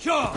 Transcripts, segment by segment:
Sure.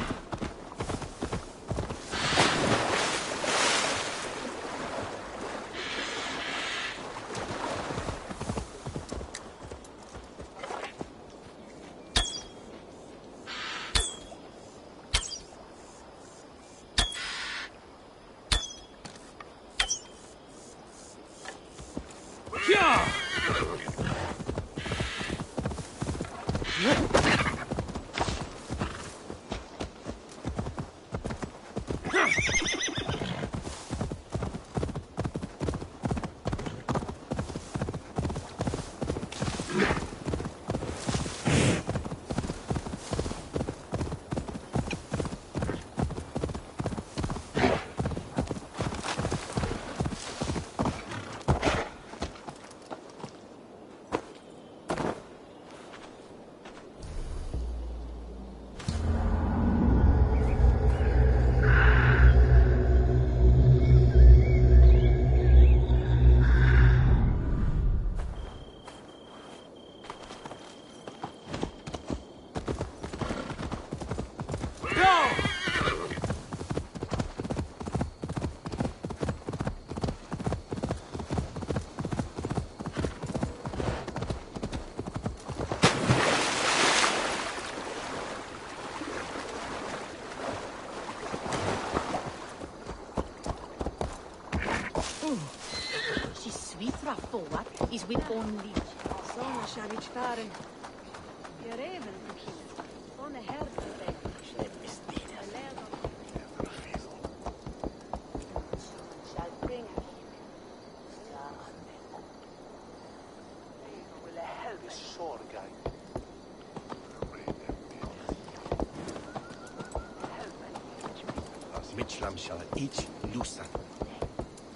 Is with only. Såna ska vi färden. Jag är även på killen. Såna här för dig. Mitchlam shall each lusa.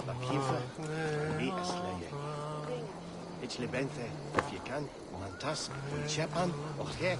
La kiva, mi aslaye. Ich lebente, if you can, mantas, chepan, oje.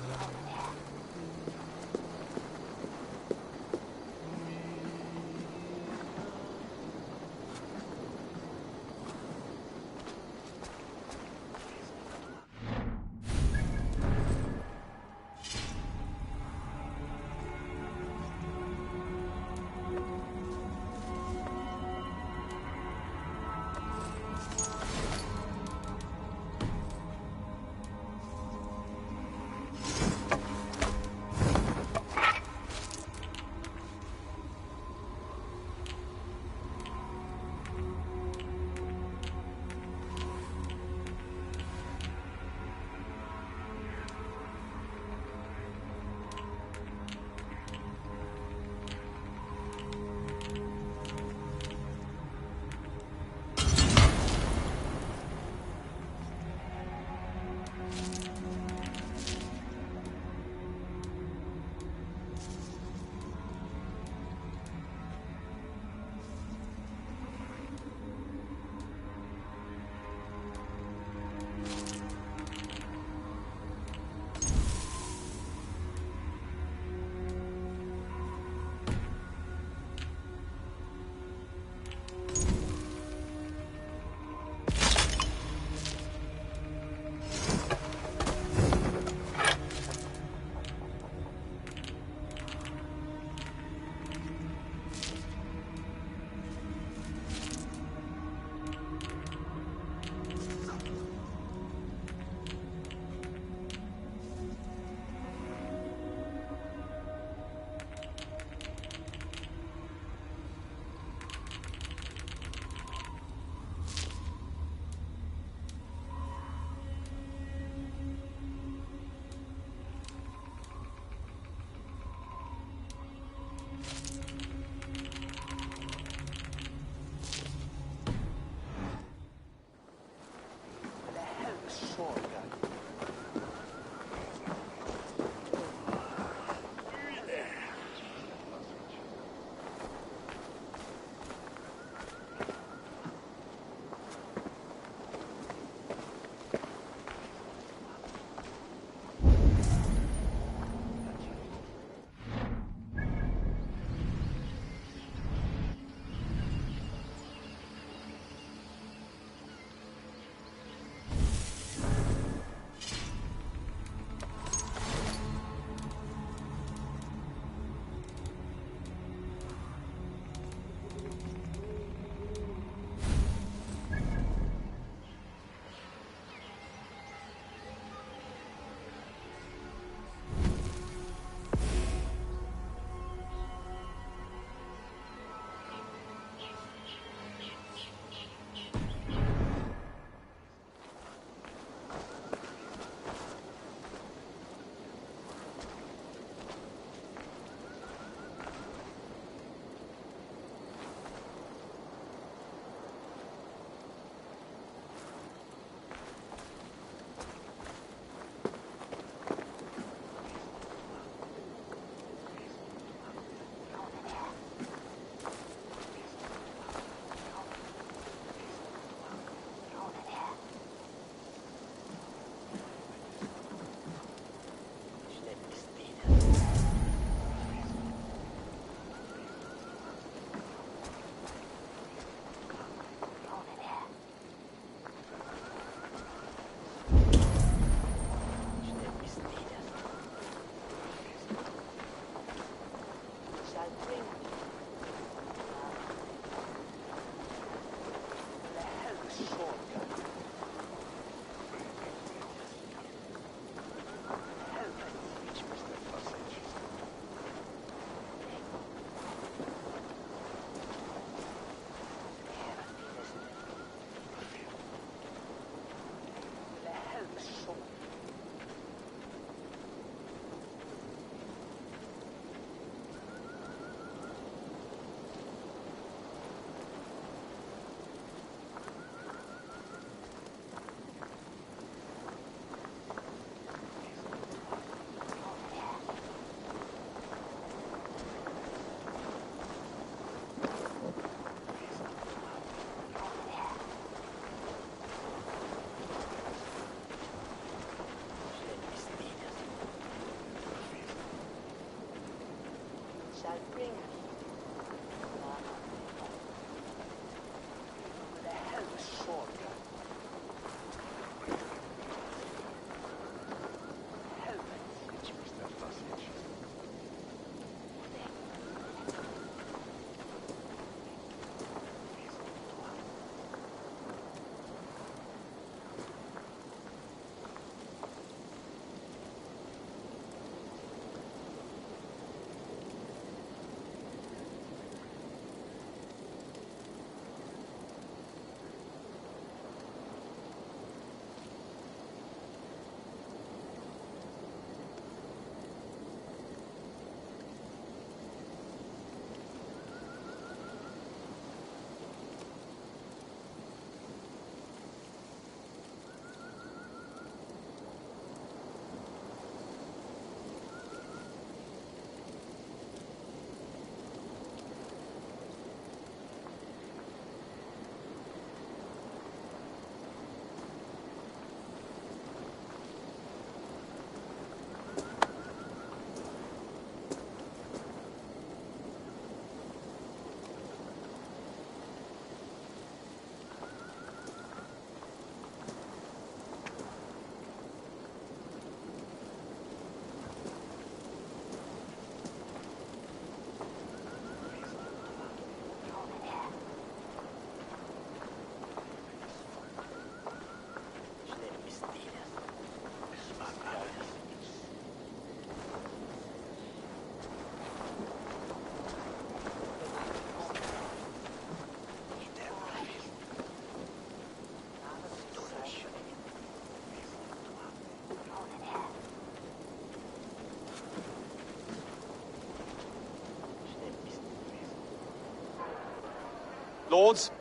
Lords,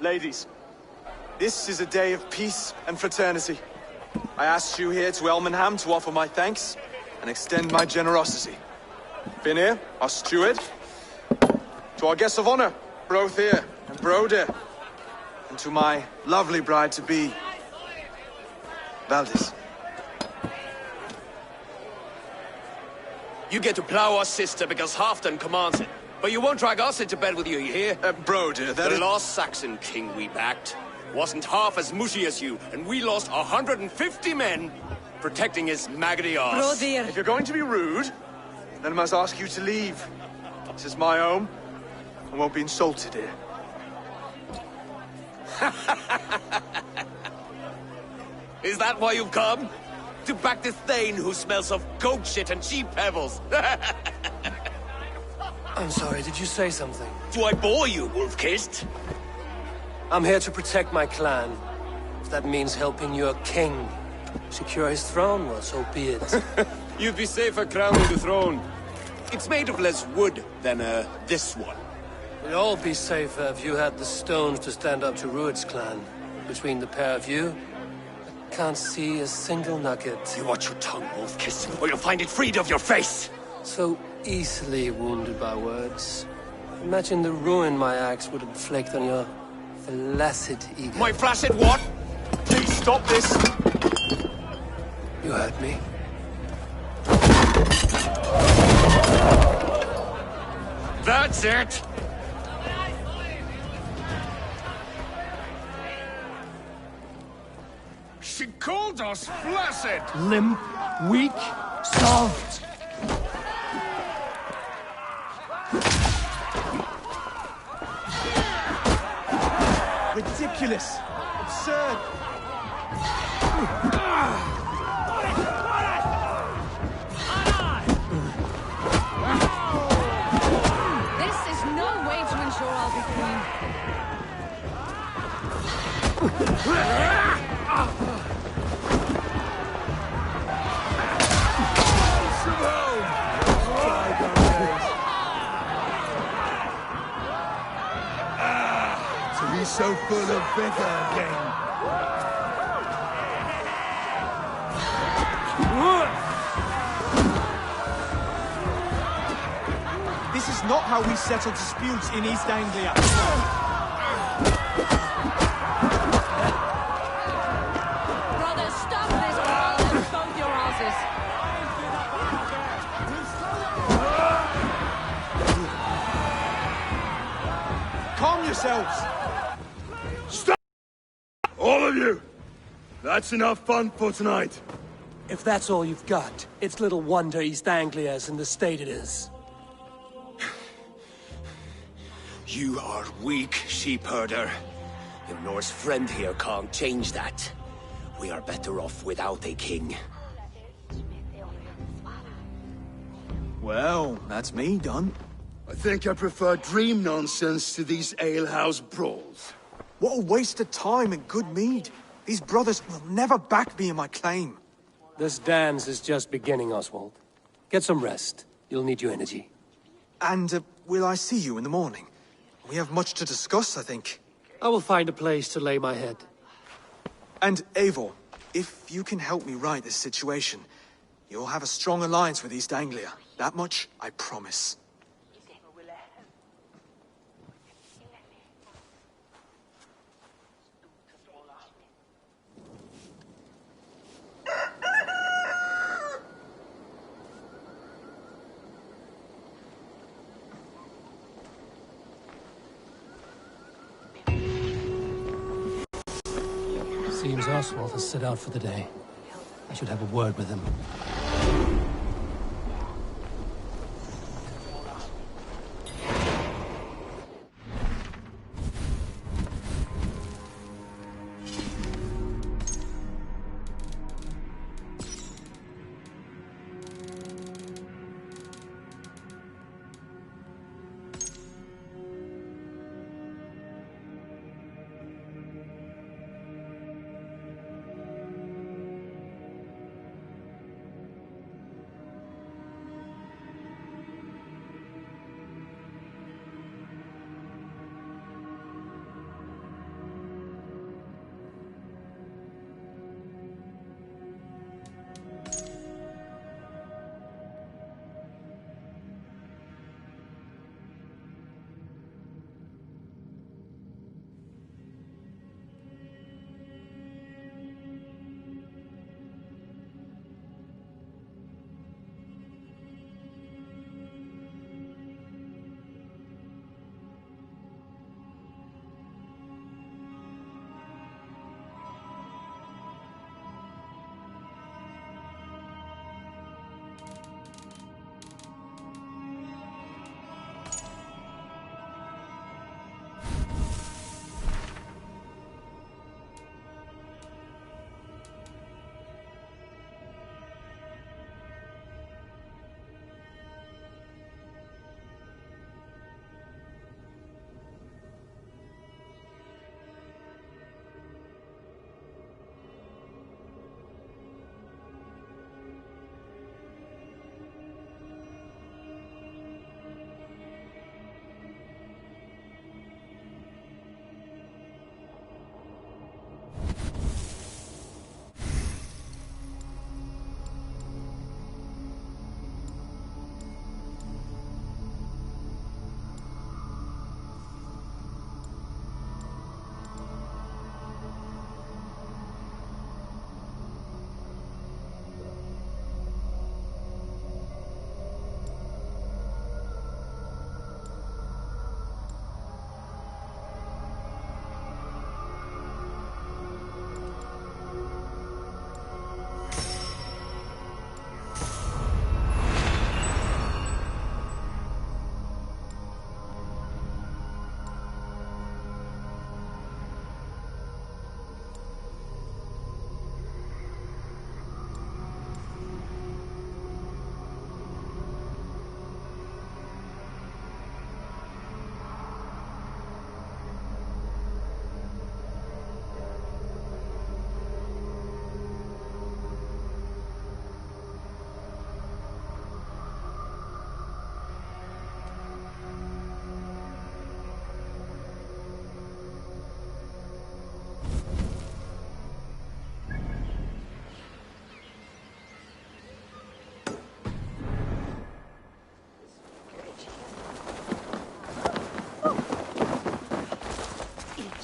ladies, this is a day of peace and fraternity. I asked you here to Elmenham to offer my thanks and extend my generosity. Finir, our steward, to our guests of honor, Brothir and Broder, and to my lovely bride-to-be, Valdis. You get to plow our sister because Halfdan commands it. But you won't drag us into bed with you, you hear? Broder, that The is... last Saxon king we backed wasn't half as mushy as you, and we lost 150 men protecting his maggoty arse. Brodir. If you're going to be rude, then I must ask you to leave. This is my home. I won't be insulted here. Is that why you've come? To back this Thane who smells of goat shit and cheap pebbles? I'm sorry, did you say something? Do I bore you, wolf-kissed? I'm here to protect my clan. If that means helping your king secure his throne, well, so be it. You'd be safer crowning the throne. It's made of less wood than, this one. We'd all be safer if you had the stones to stand up to Rued's clan. Between the pair of you, I can't see a single nugget. You watch your tongue, wolf-kissed, or you'll find it freed of your face! So easily wounded by words. Imagine the ruin my axe would inflict on your flaccid ego. My flaccid what? Please stop this! You heard me. That's it! She called us flaccid! Limp, weak, soft. Ridiculous! Absurd! This is no way to ensure I'll be queen. To be so full of vigor again. This is not how we settle disputes in East Anglia. Brother, stop this or I'll lift both your asses. Calm yourselves! All of you! That's enough fun for tonight. If that's all you've got, it's little wonder East Anglia is in the state it is. You are weak, sheep herder. Your Norse friend here can't change that. We are better off without a king. Well, that's me done. I think I prefer dream nonsense to these alehouse brawls. What a waste of time and good mead. These brothers will never back me in my claim. This dance is just beginning, Oswald. Get some rest. You'll need your energy. And will I see you in the morning? We have much to discuss, I think. I will find a place to lay my head. And Eivor, if you can help me right this situation, you'll have a strong alliance with East Anglia. That much, I promise. Seems Oswald has set out for the day. I should have a word with him.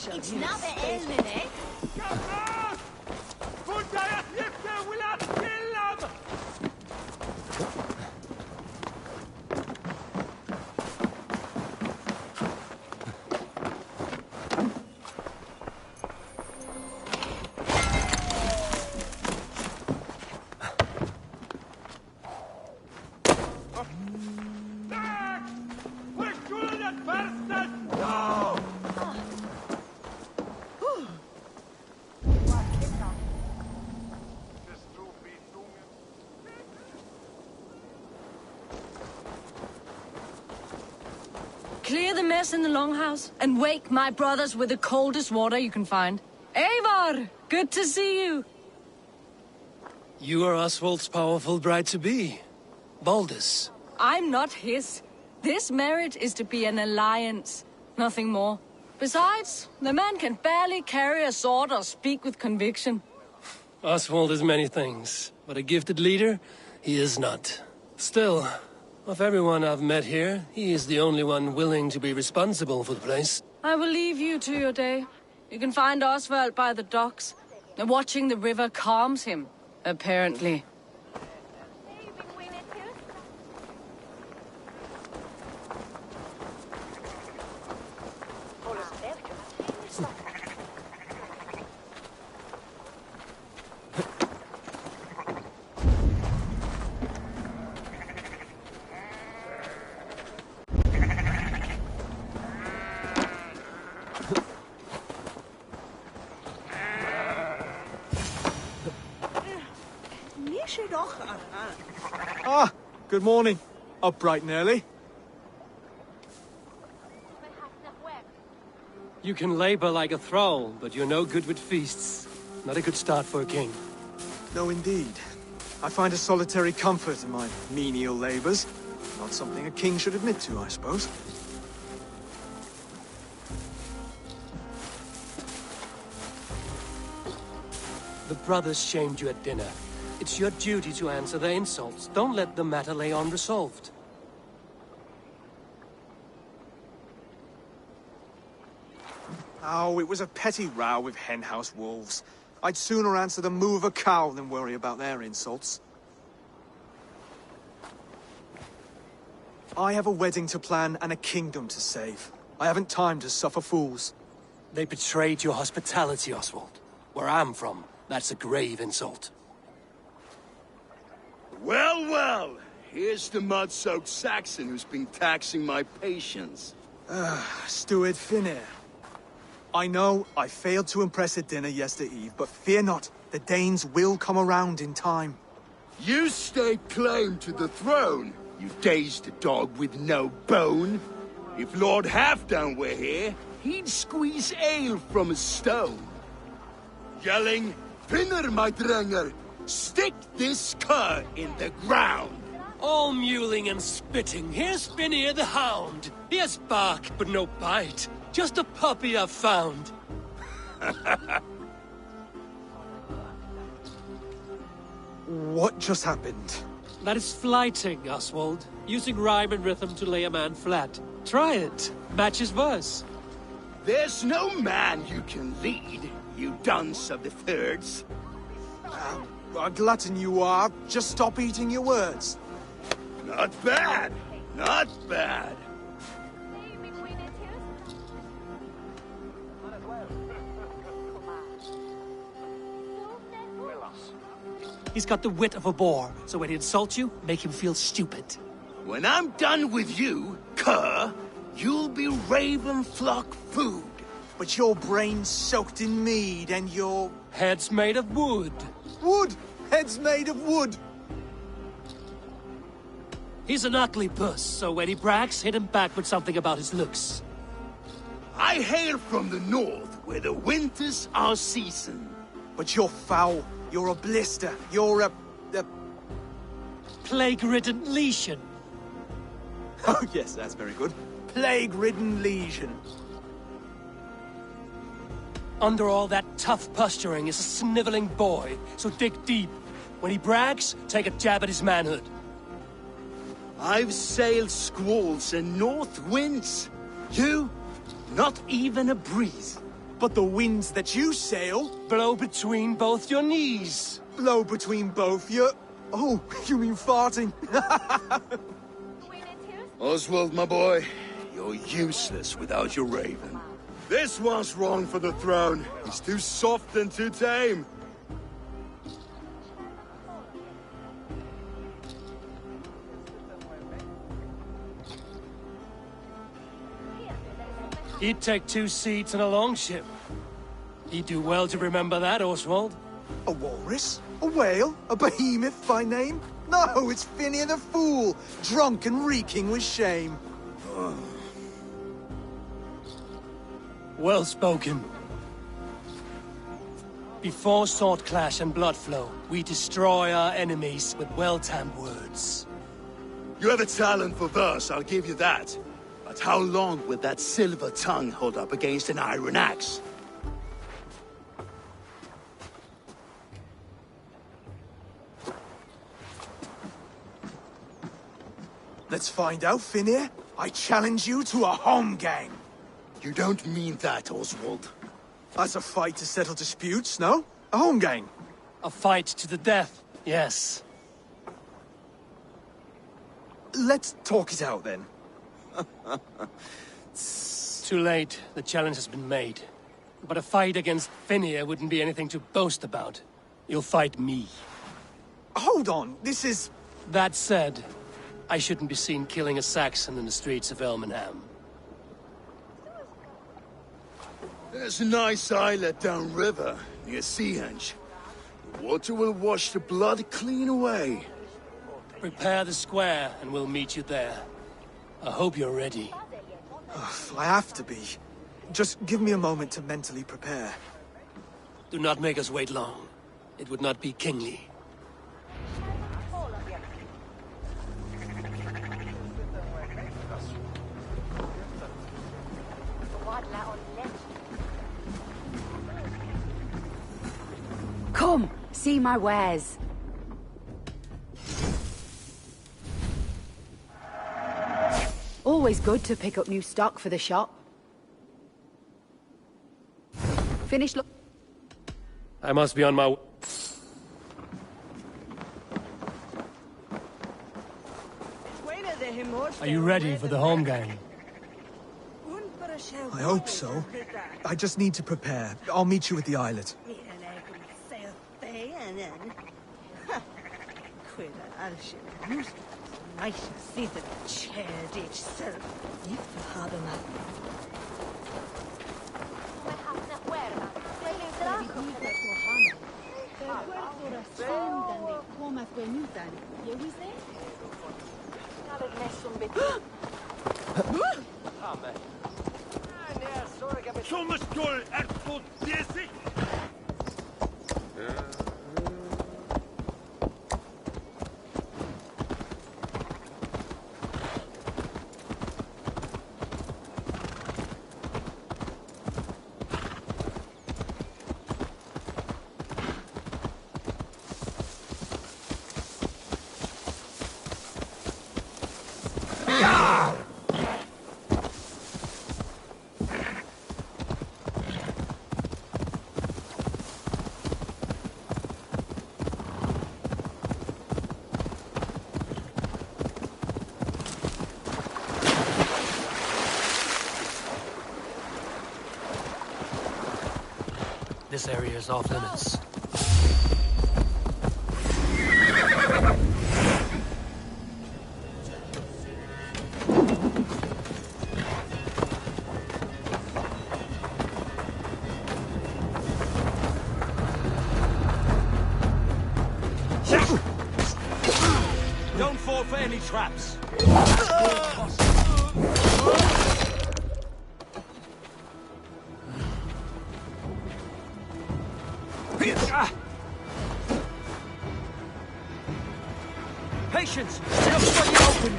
It's not the Elmen, eh? Clear the mess in the longhouse and wake my brothers with the coldest water you can find. Eivor, good to see you. You are Oswald's powerful bride-to-be, Baldus. I'm not his. This marriage is to be an alliance, nothing more. Besides, the man can barely carry a sword or speak with conviction. Oswald is many things, but a gifted leader, he is not. Still, of everyone I've met here, he is the only one willing to be responsible for the place. I will leave you to your day. You can find Oswald by the docks. Watching the river calms him, apparently. Ah, good morning. Up bright and early. You can labor like a thrall, but you're no good with feasts. Not a good start for a king. No, indeed. I find a solitary comfort in my menial labors. Not something a king should admit to, I suppose. The brothers shamed you at dinner. It's your duty to answer their insults. Don't let the matter lay unresolved. Oh, it was a petty row with henhouse wolves. I'd sooner answer the moo of a cow than worry about their insults. I have a wedding to plan and a kingdom to save. I haven't time to suffer fools. They betrayed your hospitality, Oswald. Where I'm from, that's a grave insult. Well, well. Here's the mud-soaked Saxon who's been taxing my patience. Steward Finir. I know I failed to impress at dinner yestereve, but fear not, the Danes will come around in time. You stake claim to the throne, you dazed dog with no bone. If Lord Halfdan were here, he'd squeeze ale from a stone. Yelling, Finner, my drenger, stick this cur in the ground. All mewling and spitting. Here's Finir the Hound. He has bark, but no bite. Just a puppy I've found. What just happened? That is flighting, Oswald. Using rhyme and rhythm to lay a man flat. Try it. Match his verse. There's no man you can lead, you dunce of the thirds. A glutton you are. Just stop eating your words. Not bad. Not bad. He's got the wit of a boar, so when he insults you, make him feel stupid. When I'm done with you, cur, you'll be raven flock food. But your brain's soaked in mead and your... Head's made of wood. Wood! Head's made of wood! He's an ugly puss, so when he brags, hit him back with something about his looks. I hail from the north, where the winters are season. But you're foul. You're a blister. You're a... Plague-ridden lesion. Oh, yes, that's very good. Plague-ridden lesion. Under all that tough posturing is a sniveling boy, so dig deep. When he brags, take a jab at his manhood. I've sailed squalls and north winds. You, not even a breeze. But the winds that you sail Blow between both your knees. blow between both your... Oh, you mean farting? Oswald, my boy, you're useless without your raven. This one's wrong for the throne. He's too soft and too tame. He'd take 2 seats in a longship. He'd do well to remember that, Oswald. A walrus? A whale? A behemoth by name? No, it's Finian the Fool, drunk and reeking with shame. Well spoken. Before sword clash and blood flow, we destroy our enemies with well-timed words. You have a talent for verse, I'll give you that. But how long will that silver tongue hold up against an iron axe? Let's find out, Finir. I challenge you to a home gang. You don't mean that, Oswald. As a fight to settle disputes, no? A home gang. A fight to the death, yes. Let's talk it out, then. Too late. The challenge has been made. But a fight against Finier wouldn't be anything to boast about. You'll fight me. Hold on, this is... That said, I shouldn't be seen killing a Saxon in the streets of Elmenham. There's a nice islet downriver, near Seahenge. The water will wash the blood clean away. Prepare the square, and we'll meet you there. I hope you're ready. I have to be. Just give me a moment to mentally prepare. Do not make us wait long. It would not be kingly. Come, see my wares. Always good to pick up new stock for the shop. Finish look. I must be on my... Are you ready for the home gang? I hope so. I just need to prepare. I'll meet you at the islet. This area is off limits. Don't fall for any traps. Patience! Just when you open!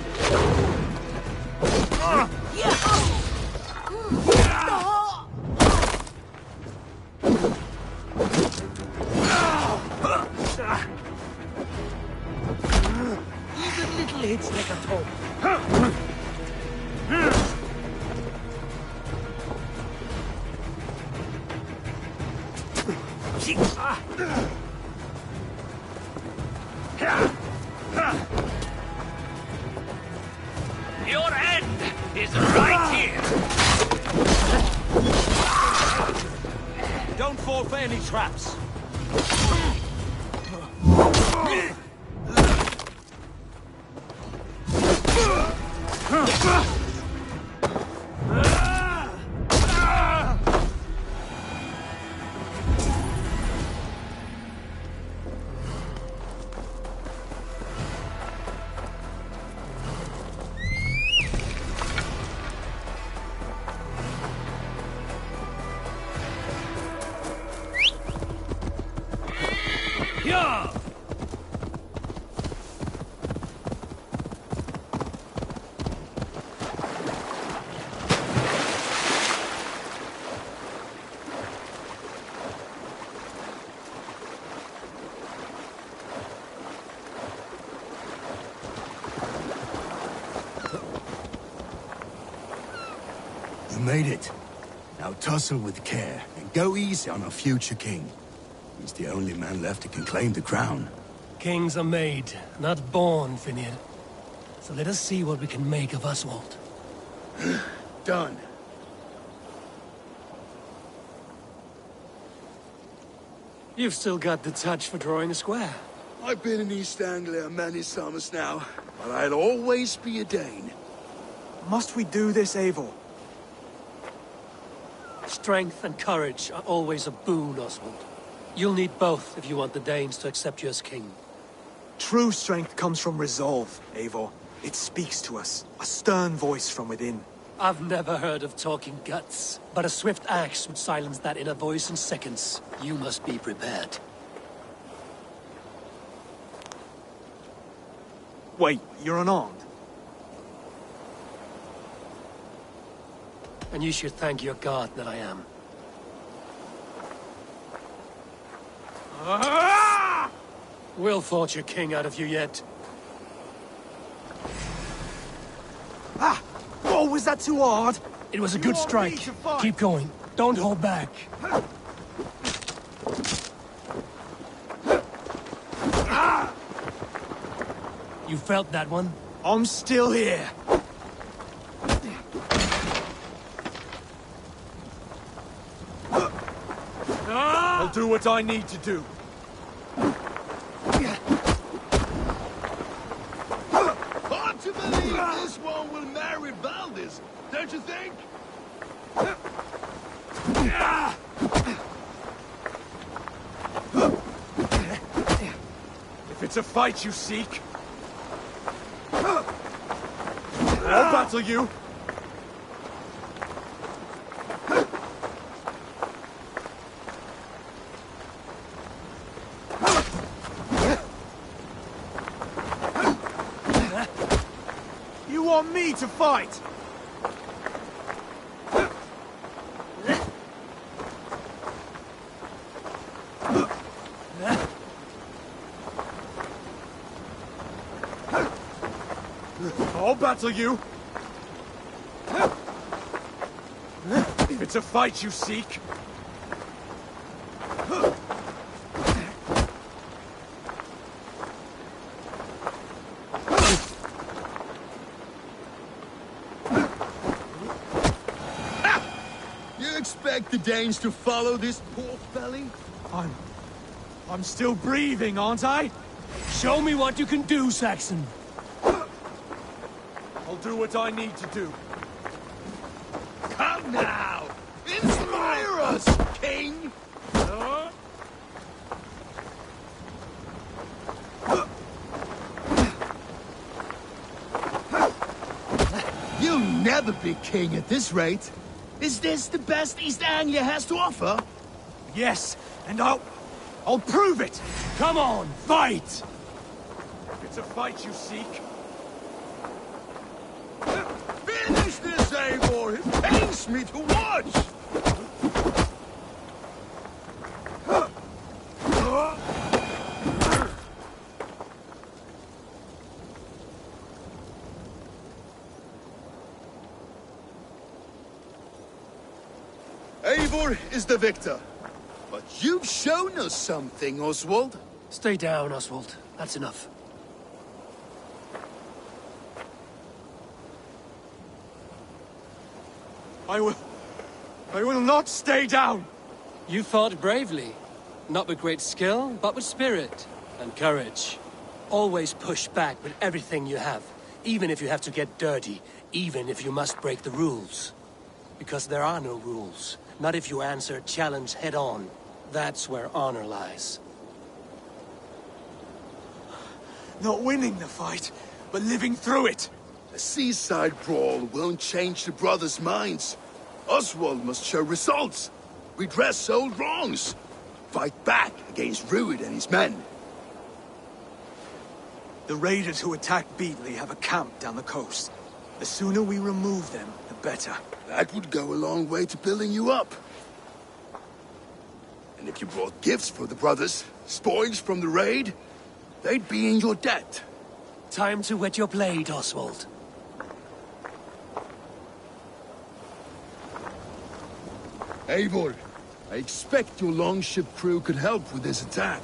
Even little hits like a toe. Your end is right here! Don't fall for any traps. Yeah! You made it. Now tussle with care, and go easy on our future king. He's the only man left who can claim the crown. Kings are made, not born, Finir. So let us see what we can make of Oswald. Done. You've still got the touch for drawing a square. I've been in East Anglia many summers now, but I'll always be a Dane. Must we do this, Eivor? Strength and courage are always a boon, Oswald. You'll need both if you want the Danes to accept you as king. True strength comes from resolve, Eivor. It speaks to us, a stern voice from within. I've never heard of talking guts, but a swift axe would silence that inner voice in seconds. You must be prepared. Wait, you're unarmed? And you should thank your god that I am. We'll forge your king out of you yet. Ah! Oh, was that too hard? It was a good strike. Keep going. Don't hold back. You felt that one? I'm still here. I'll do what I need to do. Hard to believe this one will marry Valdis, don't you think? If it's a fight you seek, I'll battle you. You want me to fight? I'll battle you. If it's a fight you seek. You expect the Danes to follow this pork belly? I'm still breathing, aren't I? Show me what you can do, Saxon. I'll do what I need to do. Come now! Inspire us, King! You'll never be king at this rate. Is this the best East Anglia has to offer? Yes, and I'll prove it! Come on, fight! If it's a fight you seek, Finish this, Eivor! It pains me to watch! Eivor is the victor, but You've shown us something, Oswald. Stay down, Oswald. That's enough. I will not stay down! You fought bravely. Not with great skill, but with spirit and courage. Always push back with everything you have. Even if you have to get dirty. Even if you must break the rules. Because there are no rules. Not if you answer a challenge head on. That's where honor lies. Not winning the fight, but living through it. A seaside brawl won't change the brothers' minds. Oswald must show results. Redress old wrongs. Fight back against Rued and his men. The raiders who attacked Beatley have a camp down the coast. The sooner we remove them, the better. That would go a long way to building you up. And if you brought gifts for the brothers, spoils from the raid, they'd be in your debt. Time to wet your blade, Oswald. Eivor, I expect your longship crew could help with this attack.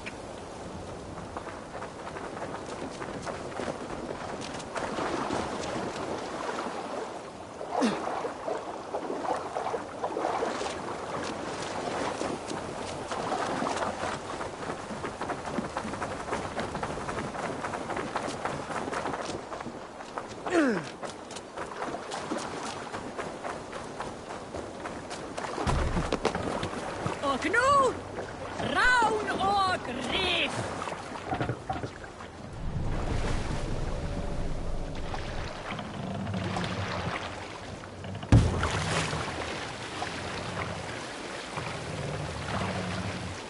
Och nu, Raun och Rif!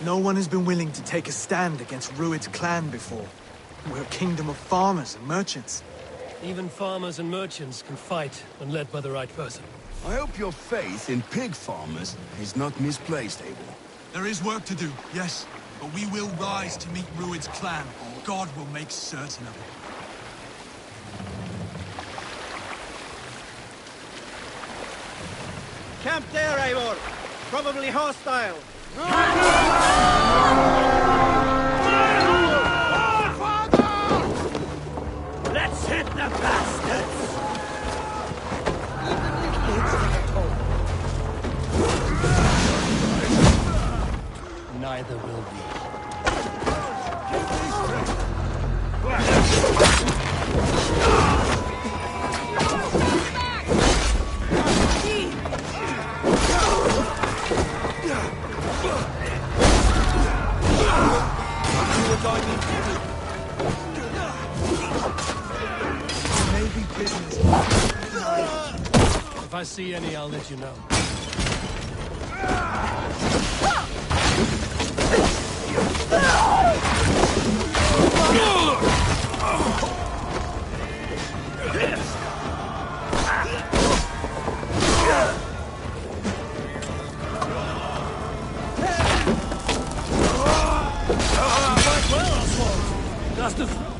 No one has been willing to take a stand against Rued's clan before. We're a kingdom of farmers and merchants. Even farmers and merchants can fight when led by the right person. I hope your faith in pig farmers is not misplaced, Eivor. There is work to do, yes. But we will rise to meet Rued's clan. God will make certain of it. Camp there, Eivor! Probably hostile! Let's hit the bastards! Neither will we. Maybe business. If I see any, I'll let you know. That's the...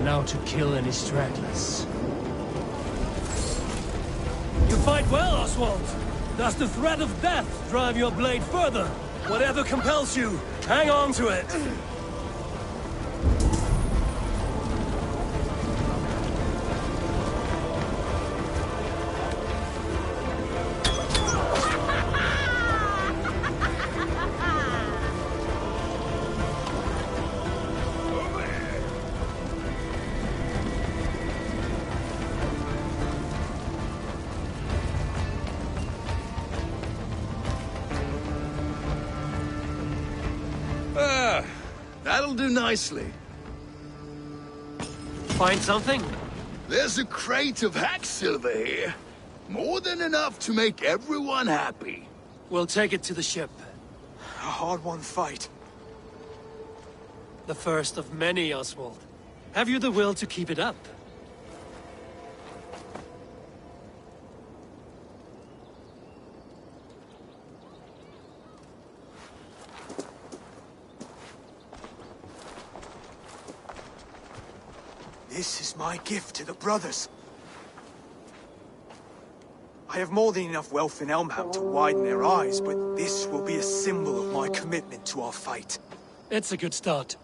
Now to kill any stragglers. You fight well, Oswald. Does the threat of death drive your blade further? Whatever compels you, hang on to it. do nicely. Find something? There's a crate of hack silver here. More than enough to make everyone happy. We'll take it to the ship. A hard-won fight. The first of many, Oswald. Have you the will to keep it up? This is my gift to the brothers. I have more than enough wealth in Elmham to widen their eyes, but this will be a symbol of my commitment to our fight. It's a good start.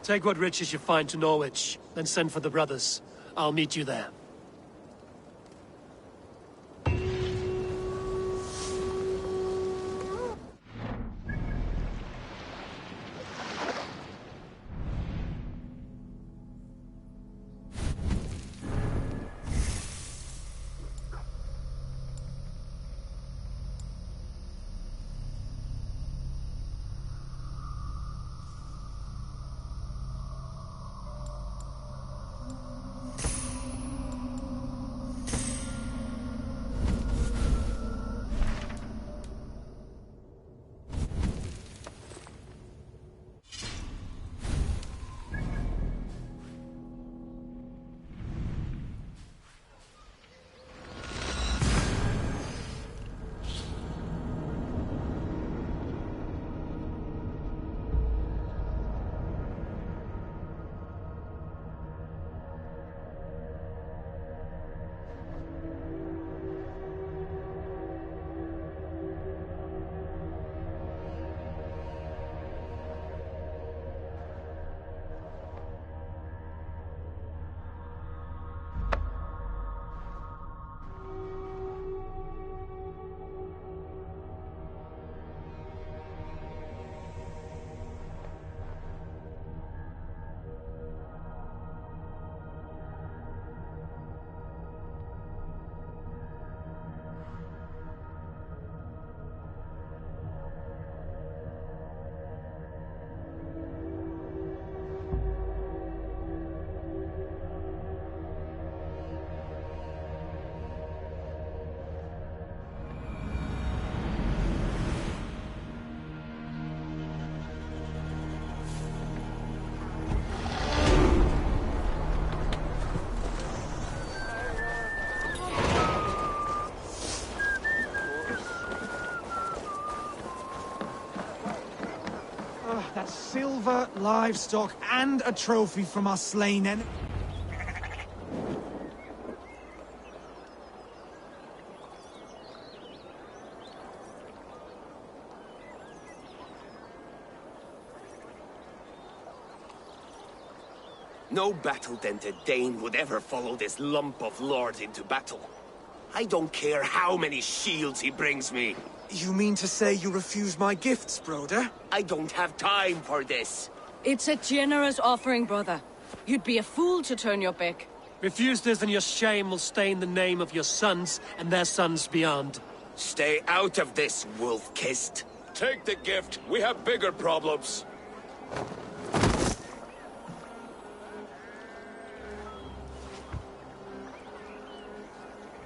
Take what riches you find to Norwich, then send for the brothers. I'll meet you there. That's silver, livestock, and a trophy from our slain enemy. No battle-dented Dane would ever follow this lump of lord into battle. I don't care how many shields he brings me. You mean to say you refuse my gifts, Broder? I don't have time for this. It's a generous offering, brother. You'd be a fool to turn your back. Refuse this and your shame will stain the name of your sons and their sons beyond. Stay out of this, wolf-kissed. Take the gift. We have bigger problems.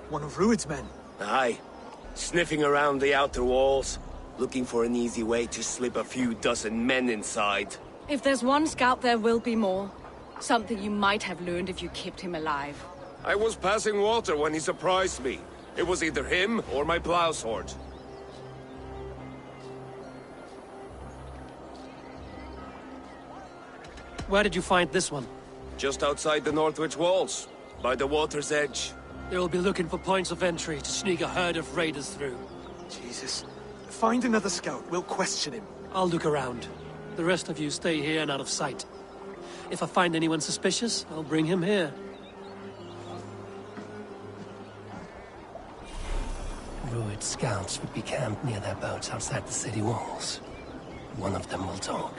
One of Rued's men. Aye. Sniffing around the outer walls, looking for an easy way to slip a few dozen men inside. If there's one scout, there will be more. Something you might have learned if you kept him alive. I was passing water when he surprised me. It was either him or my plow sword. Where did you find this one? Just outside the Northwich walls, by the water's edge. They will be looking for points of entry to sneak a herd of raiders through. Jesus. Find another scout. We'll question him. I'll look around. The rest of you stay here and out of sight. If I find anyone suspicious, I'll bring him here. Rued scouts would be camped near their boats outside the city walls. One of them will talk.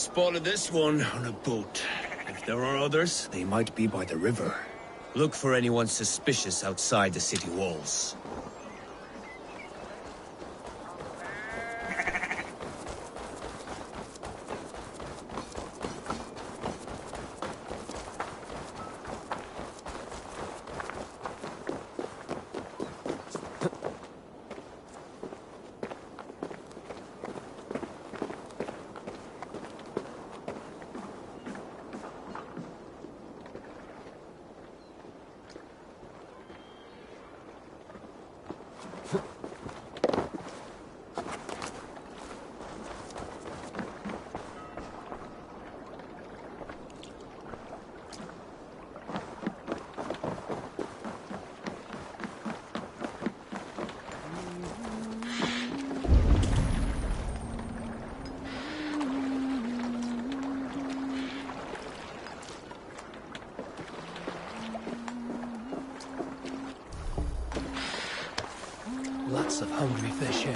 spotted this one on a boat. If there are others, they might be by the river. Look for anyone suspicious outside the city walls. Lots of hungry fish here.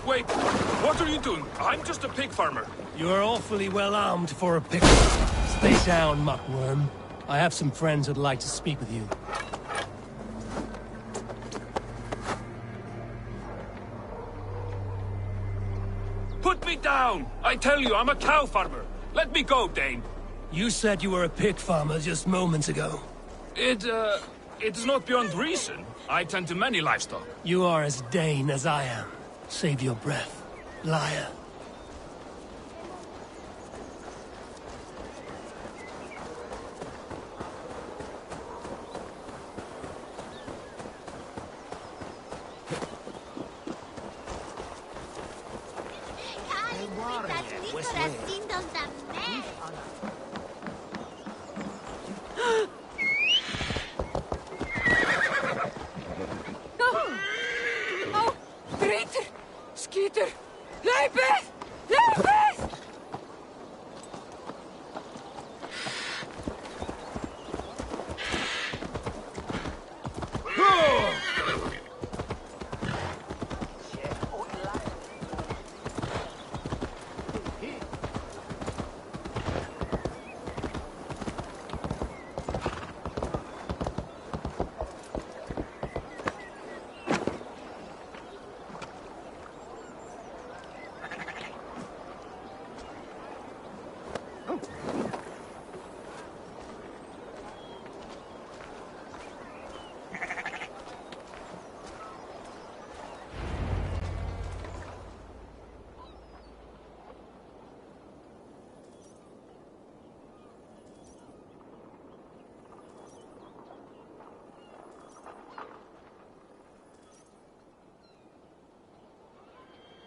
Wait! What are you doing? I'm just a pig farmer. You are awfully well armed for a pickle. Stay down, muckworm. I have some friends who'd like to speak with you. Put me down! I tell you, I'm a cow farmer. Let me go, Dane. You said you were a pig farmer just moments ago. It's not beyond reason. I tend to many livestock. You are as Dane as I am. Save your breath, liar. Skeeter! Leibeth! Leibeth!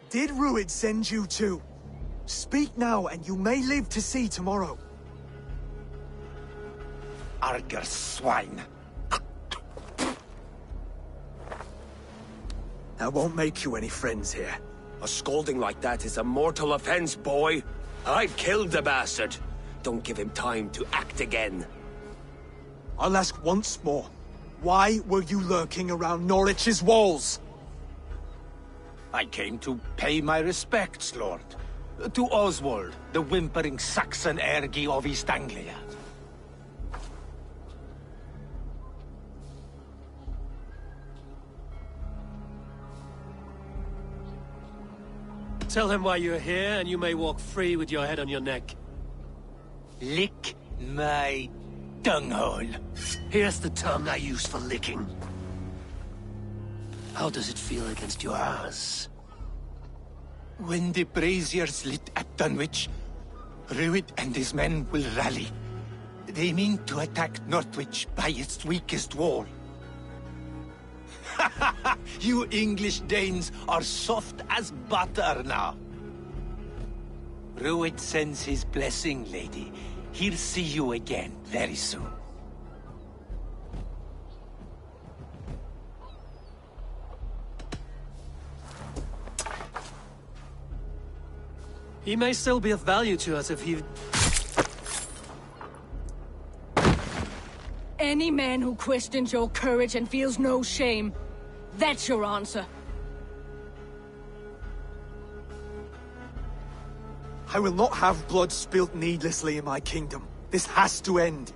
Did Rued send you too? Speak now, and you may live to see tomorrow. Arger swine. That won't make you any friends here. A scolding like that is a mortal offense, boy. I've killed the bastard. don't give him time to act again. I'll ask once more. Why were you lurking around Norwich's walls? I came to pay my respects, Lord. To Oswald, the whimpering Saxon ergi of East Anglia. Tell him why you're here, and you may walk free with your head on your neck. Lick my dunghole. Here's the tongue I use for licking. How does it feel against your ass? When the braziers lit at Dunwich, Rued and his men will rally. They mean to attack Northwich by its weakest wall. You English Danes are soft as butter now. Rued sends his blessing, lady. He'll see you again very soon. He may still be of value to us if he... Any man who questions your courage and feels no shame, that's your answer. I will not have blood spilt needlessly in my kingdom. This has to end.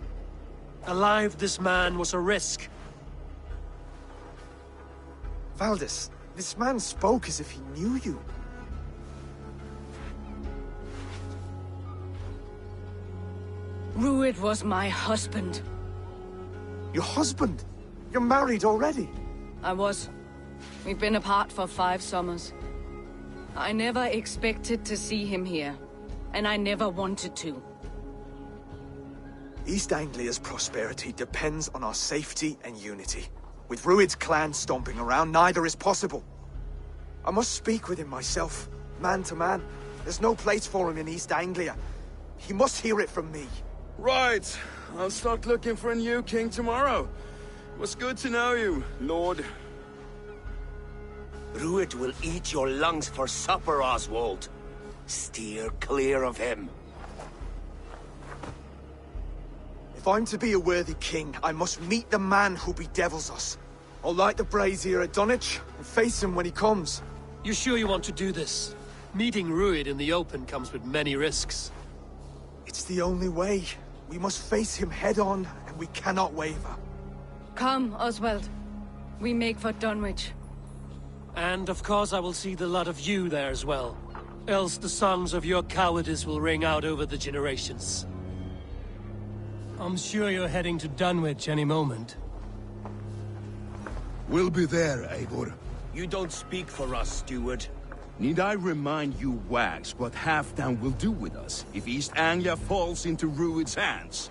Alive, this man was a risk. Valdis, this man spoke as if he knew you. Rued was my husband. Your husband? You're married already? I was. We've been apart for 5 summers. I never expected to see him here, and I never wanted to. East Anglia's prosperity depends on our safety and unity. With Rued's clan stomping around, neither is possible. I must speak with him myself, man to man. There's no place for him in East Anglia. He must hear it from me. Right. I'll start looking for a new king tomorrow. It was good to know you, Lord. Rued will eat your lungs for supper, Oswald. Steer clear of him. If I'm to be a worthy king, I must meet the man who bedevils us. I'll light the brazier at Dunwich and face him when he comes. You sure you want to do this? Meeting Rued in the open comes with many risks. It's the only way. We must face him head-on, and we cannot waver. Come, Oswald. We make for Dunwich. And of course I will see the lot of you there as well. Else the songs of your cowardice will ring out over the generations. I'm sure you're heading to Dunwich any moment. We'll be there, Eivor. You don't speak for us, steward. Need I remind you wags what Halfdan will do with us if East Anglia falls into Rued's hands?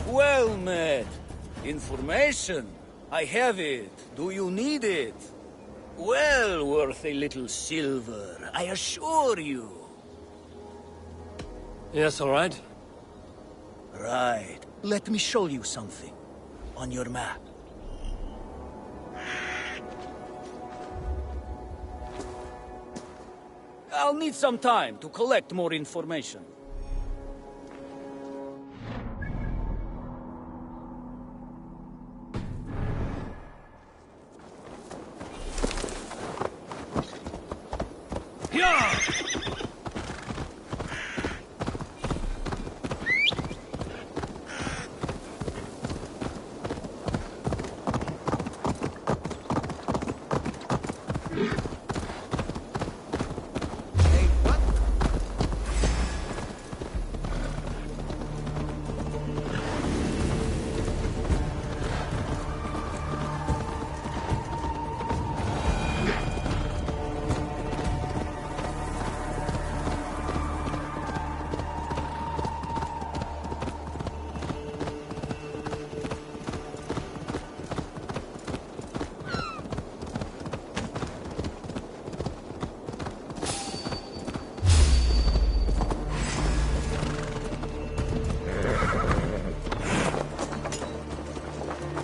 Well met. Information. I have it. Do you need it? Well worth a little silver, I assure you. Yes, all right. Right. Let me show you something. On your map. I'll need some time to collect more information.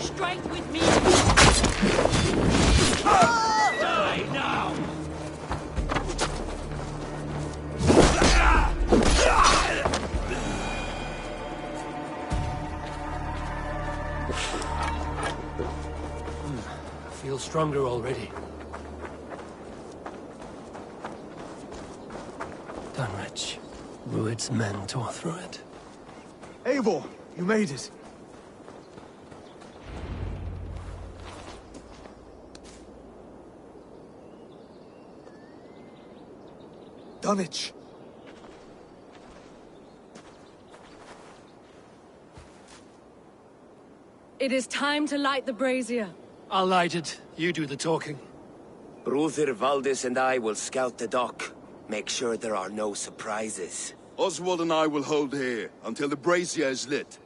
Straight with me. Die now! I feel stronger already. Dunwich. Rued's men tore through it. Eivor, you made it. Dunwich. It is time to light the brazier. I'll light it. You do the talking. Bruther Valdis and I will scout the dock. Make sure there are no surprises. Oswald and I will hold here until the brazier is lit.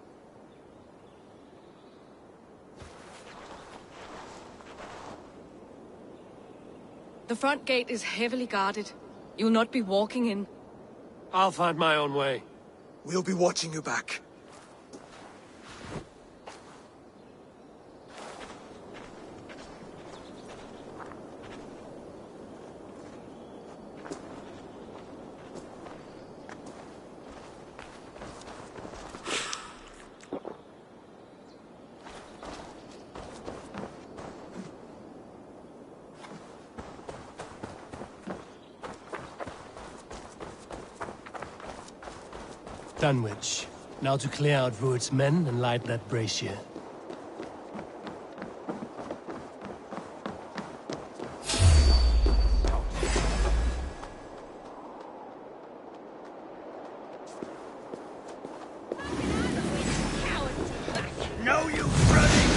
The front gate is heavily guarded. You'll not be walking in. I'll find my own way. We'll be watching you back. Dunwich. Now to clear out Rued's men and light that brazier. No use running!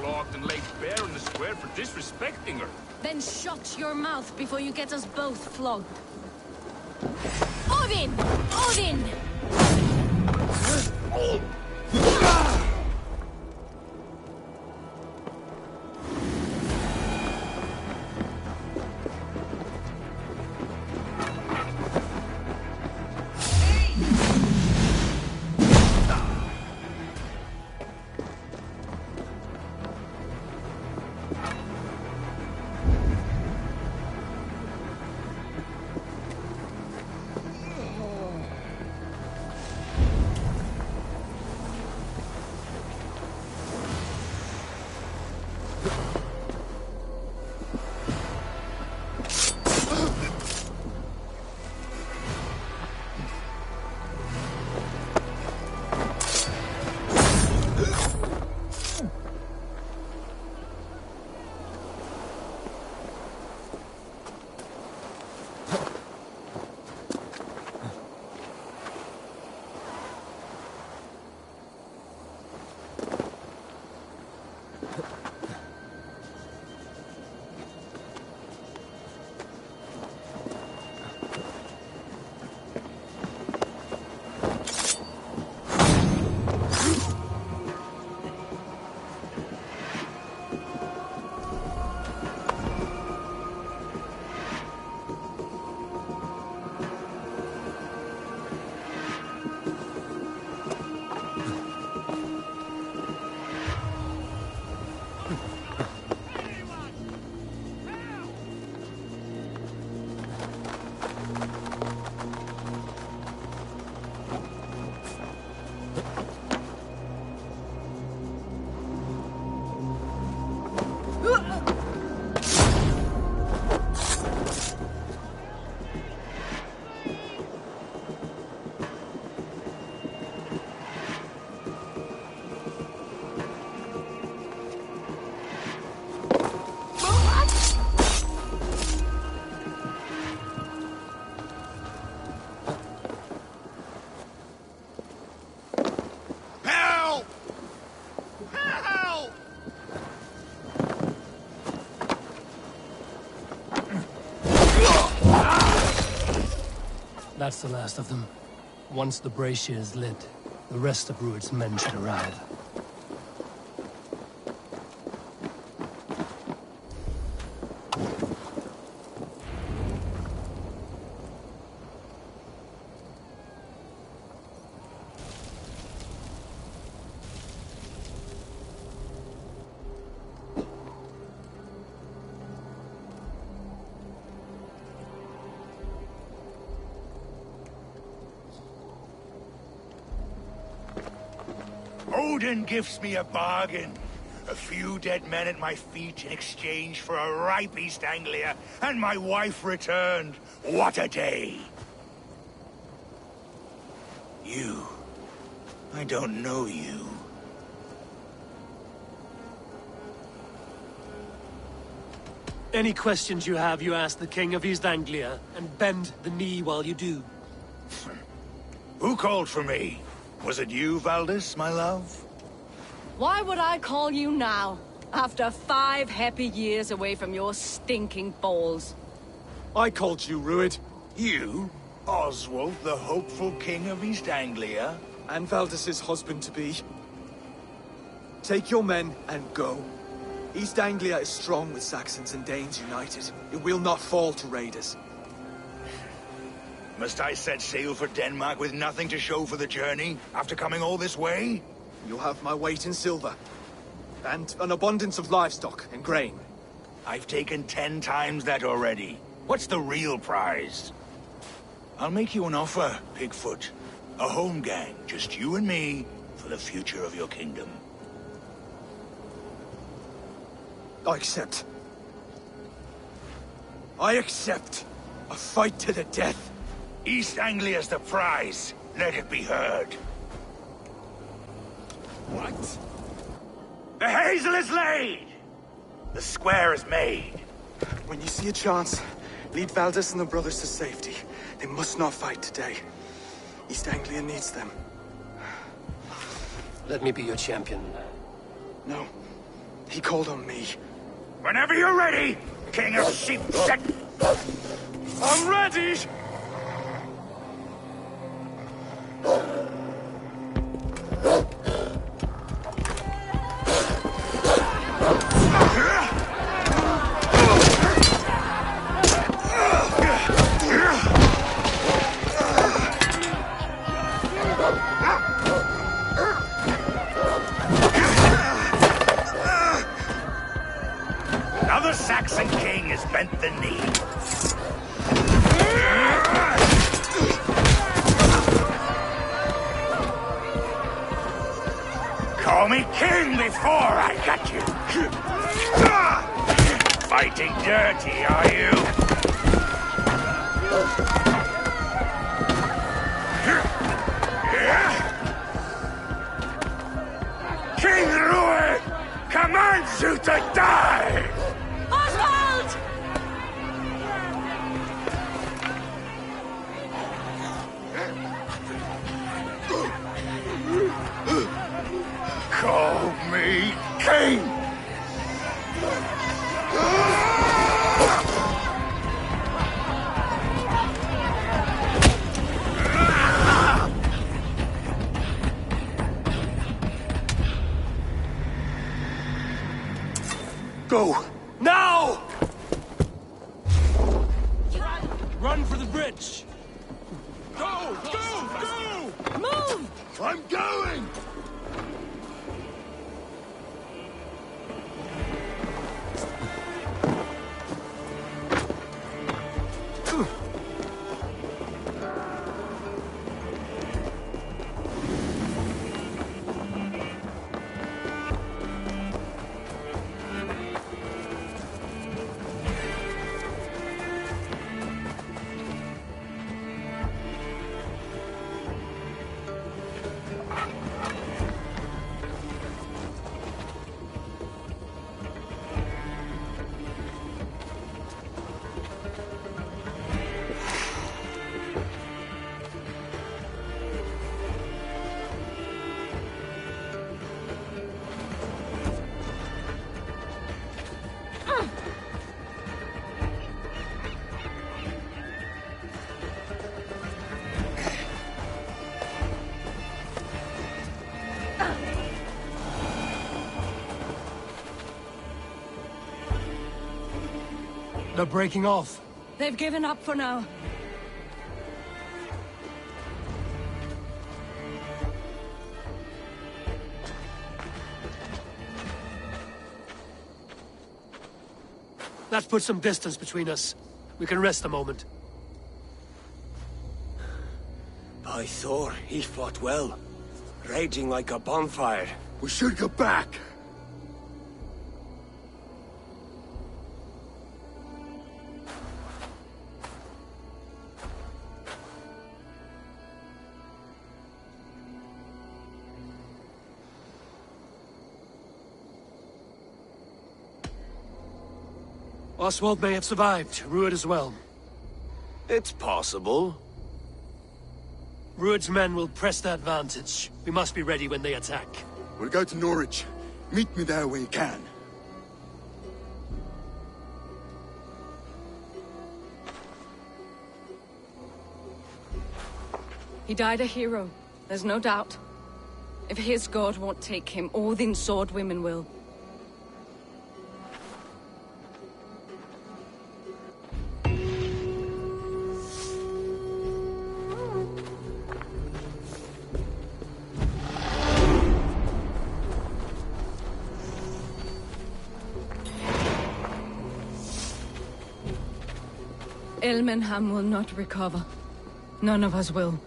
flogged and laid bare in the square for disrespecting her. Then shut your mouth before you get us both flogged. Odin! Odin! That's the last of them. Once the brazier is lit, the rest of Rued's men should arrive. Odin gives me a bargain. A few dead men at my feet in exchange for a ripe East Anglia, and my wife returned. What a day! You. I don't know you. Any questions you have, you ask the King of East Anglia, and bend the knee while you do. Who called for me? Was it you, Valdis, my love? Why would I call you now, after 5 happy years away from your stinking balls? I called you, Rued. You? Oswald, the hopeful king of East Anglia? And Valdis's husband-to-be. Take your men and go. East Anglia is strong with Saxons and Danes united. It will not fall to raiders. Must I set sail for Denmark with nothing to show for the journey, after coming all this way? You'll have my weight in silver. And an abundance of livestock and grain. I've taken 10 times that already. What's the real prize? I'll make you an offer, Pigfoot. A home gang, just you and me, for the future of your kingdom. I accept. I accept. A fight to the death. East Anglia's the prize. Let it be heard. What? The hazel is laid! The square is made. When you see a chance, lead Valdis and the brothers to safety. They must not fight today. East Anglia needs them. Let me be your champion. No. he called on me. Whenever you're ready, King of Sheep Set. I'm ready! Another Saxon king has bent the knee. Call me king before I got you. Fighting dirty, are you? King Rui commands you to die! Oswald! Call me king! Go! Now! Run for the bridge! Go! Go! Go! Move! I'm going! They're breaking off. They've given up for now. Let's put some distance between us. We can rest a moment. By Thor, he fought well. Raging like a bonfire. We should go back. Oswald may have survived. Rued as well. It's possible. Rued's men will press the advantage. We must be ready when they attack. We'll go to Norwich. Meet me there when you can. He died a hero, there's no doubt. If his god won't take him, Odin's sword women will. Elmenham will not recover. None of us will.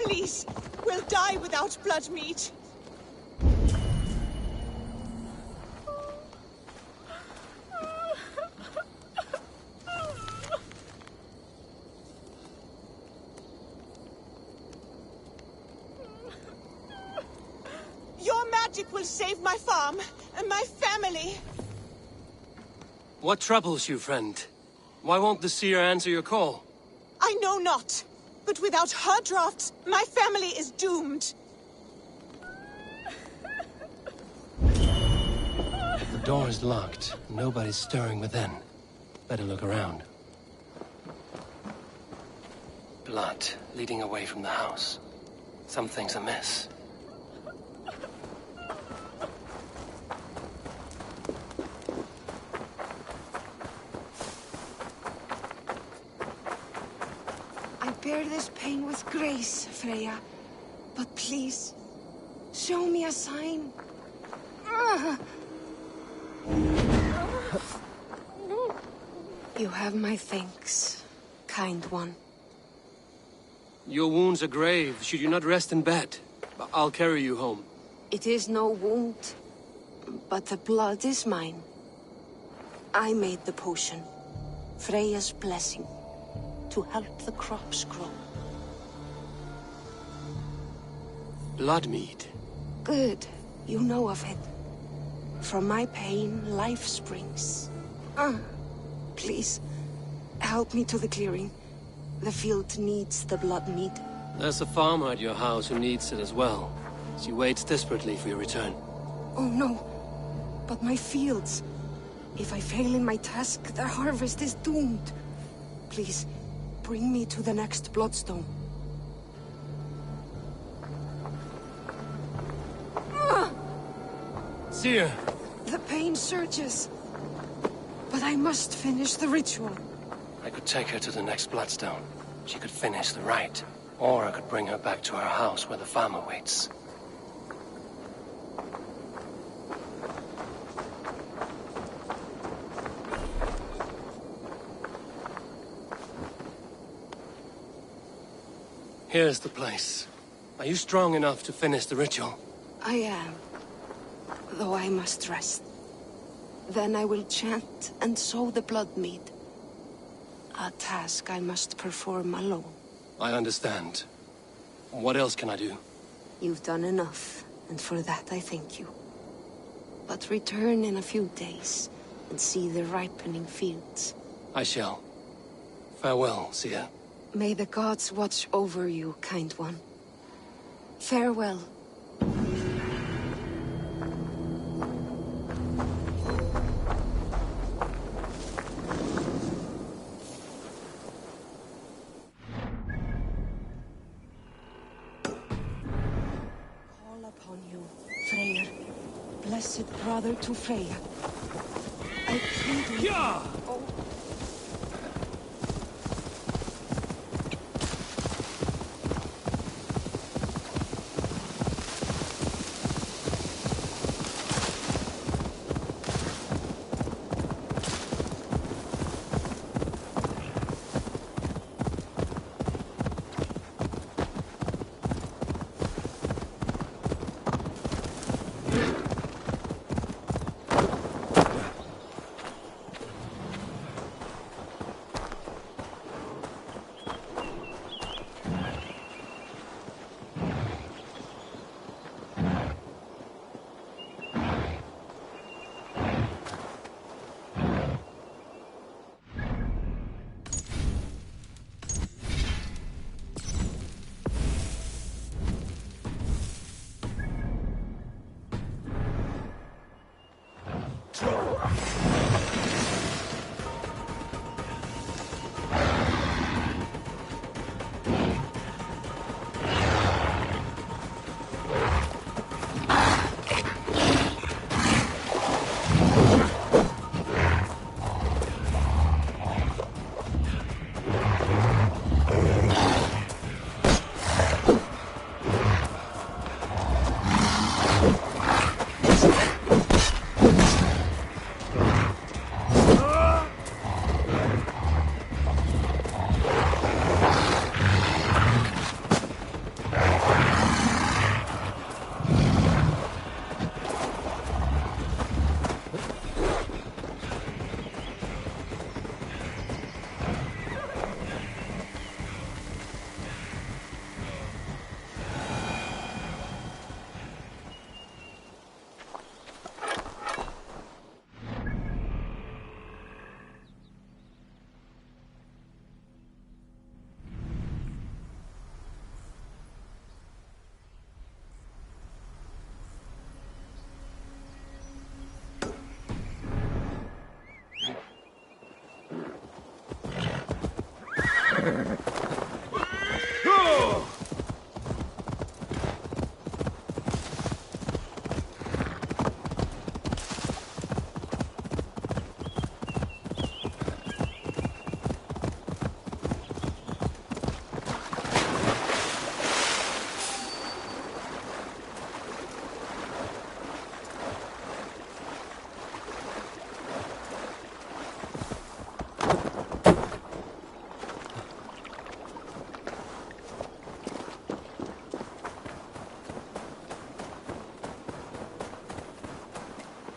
Please, we'll die without blood meat. Your magic will save my farm and my family. What troubles you, friend? Why won't the seer answer your call? I know not, but without her drafts, my family is doomed. The door is locked. Nobody's stirring within. Better look around. Blood leading away from the house. Something's amiss. I bear this pain with grace, Freya. But please, show me a sign. You have my thanks, kind one. Your wounds are grave. Should you not rest in bed? I'll carry you home. It is no wound, but the blood is mine. I made the potion, Freya's blessing, to help the crops grow. Blood mead. Good, you know of it. From my pain, life springs. Please, help me to the clearing. The field needs the blood mead. There's a farmer at your house who needs it as well. She waits desperately for your return. Oh no, but my fields. If I fail in my task, the harvest is doomed. Please, bring me to the next Bloodstone. Seer! The pain surges. But I must finish the ritual. I could take her to the next Bloodstone. She could finish the rite. Or I could bring her back to her house where the farmer waits. Here's the place. Are you strong enough to finish the ritual? I am. Though I must rest. Then I will chant and sow the blood mead. A task I must perform alone. I understand. What else can I do? You've done enough, and for that I thank you. But return in a few days and see the ripening fields. I shall. Farewell, Seer. May the gods watch over you, kind one. Farewell. Freyr, blessed brother to Freya. I plead with you.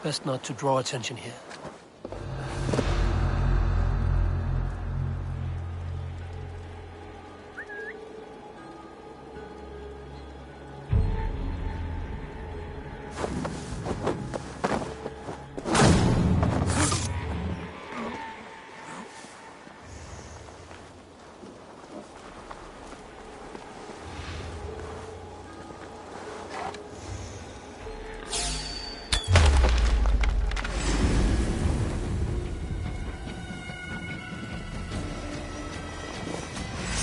Best not to draw attention here.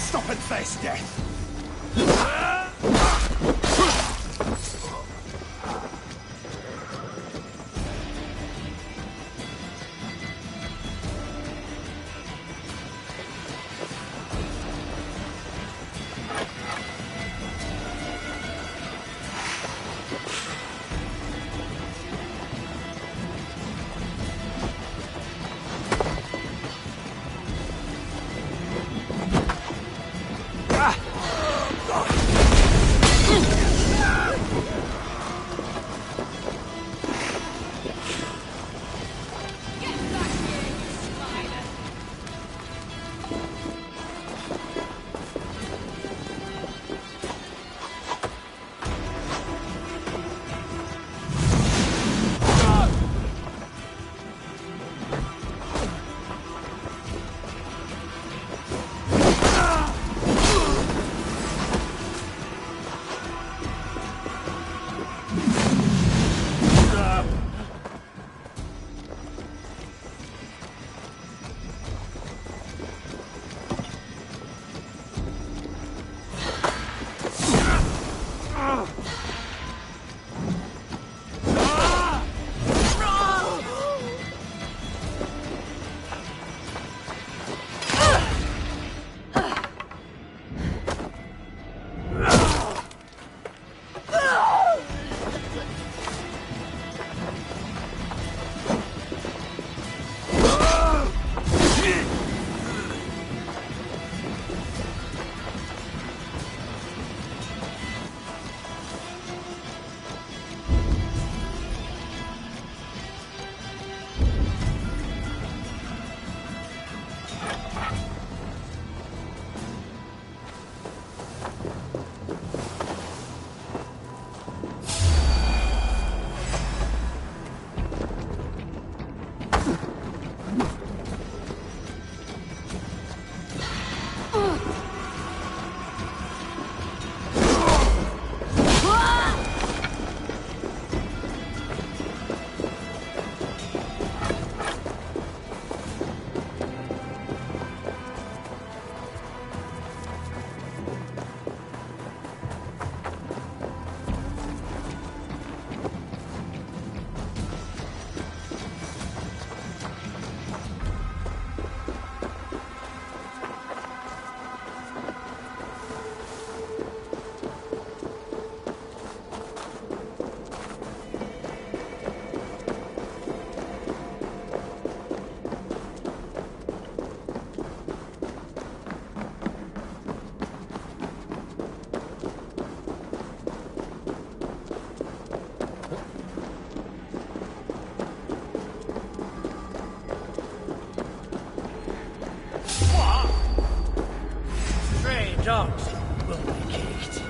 Stop and face death! dogs will be caked.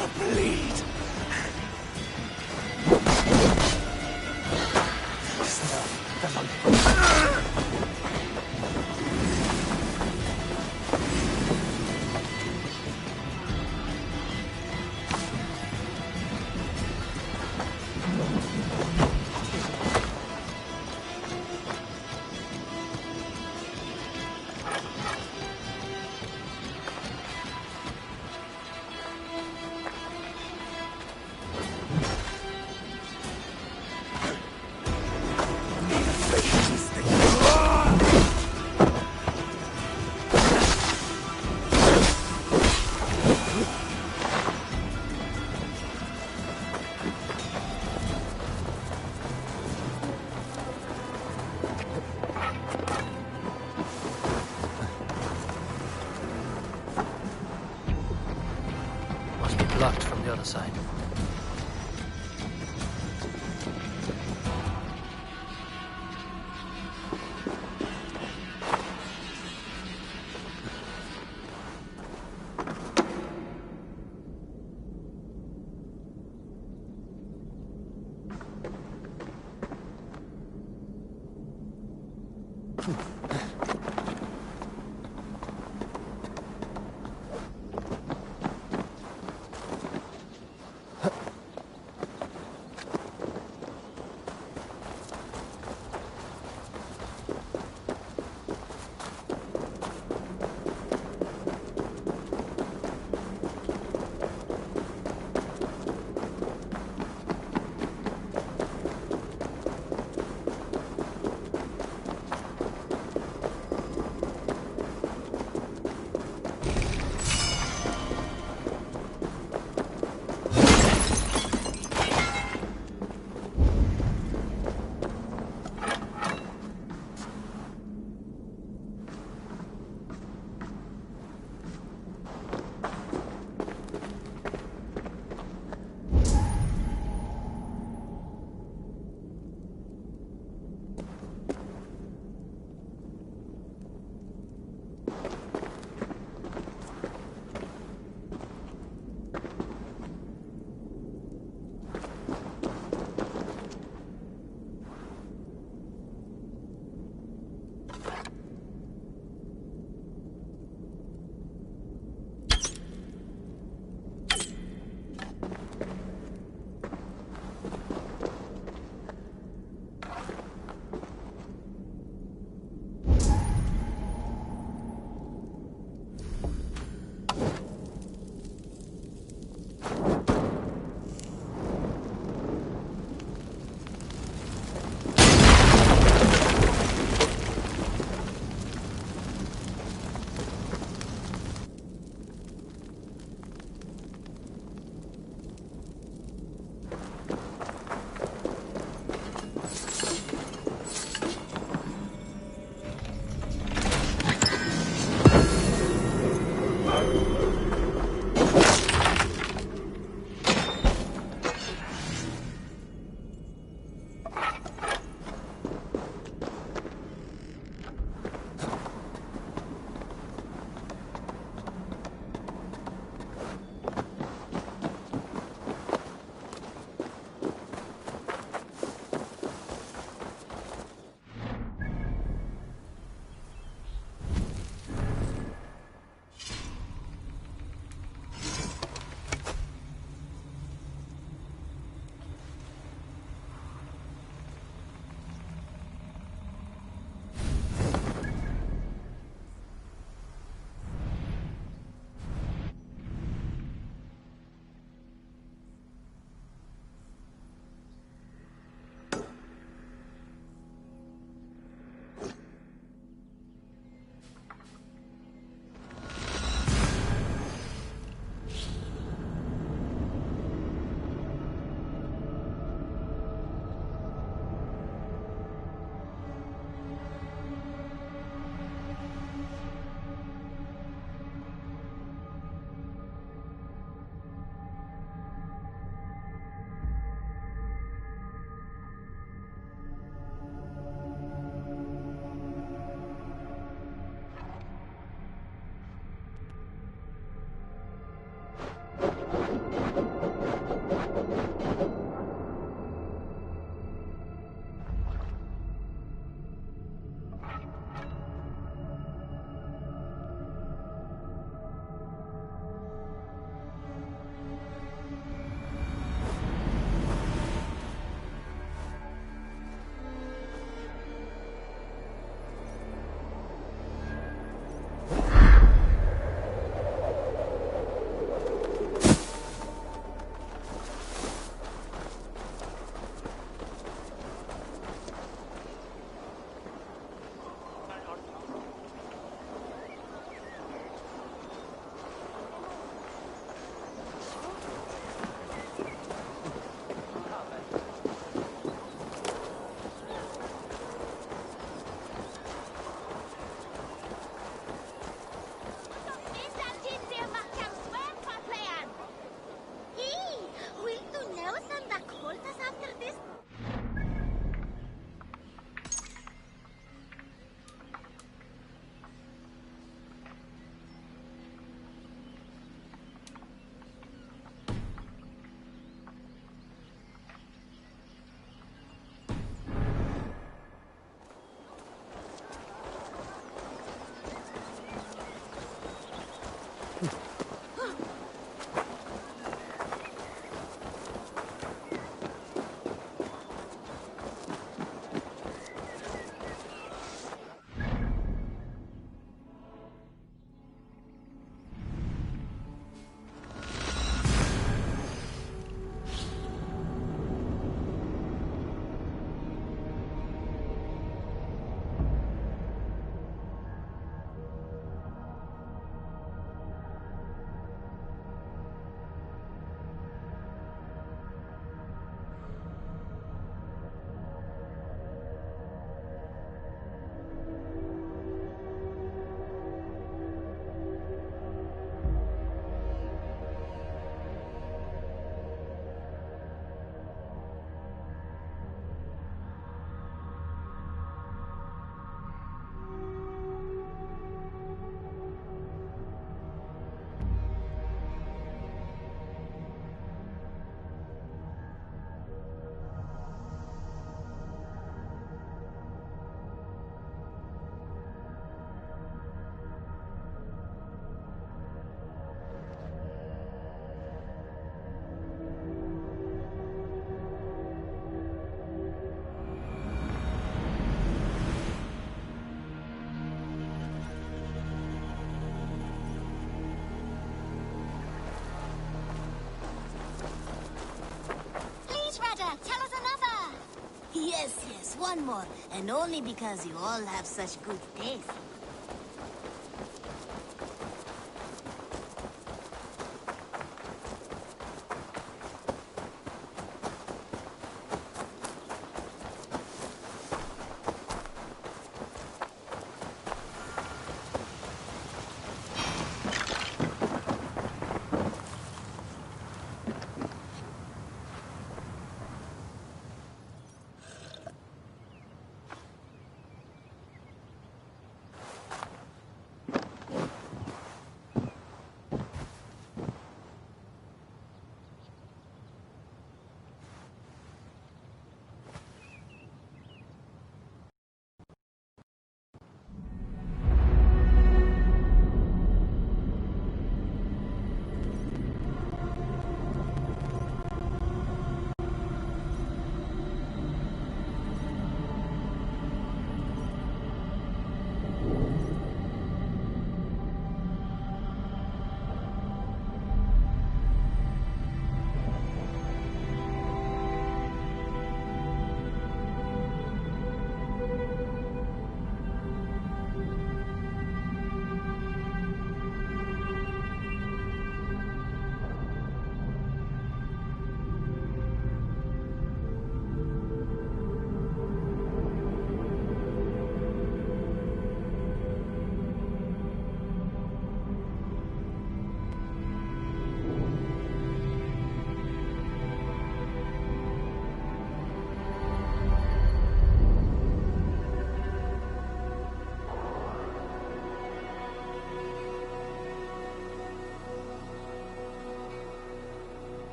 to bleed. Must be blocked from the other side. one more, and only because you all have such good taste.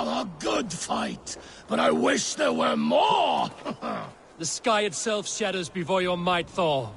A good fight, but I wish there were more! The sky itself shatters before your might, Thor.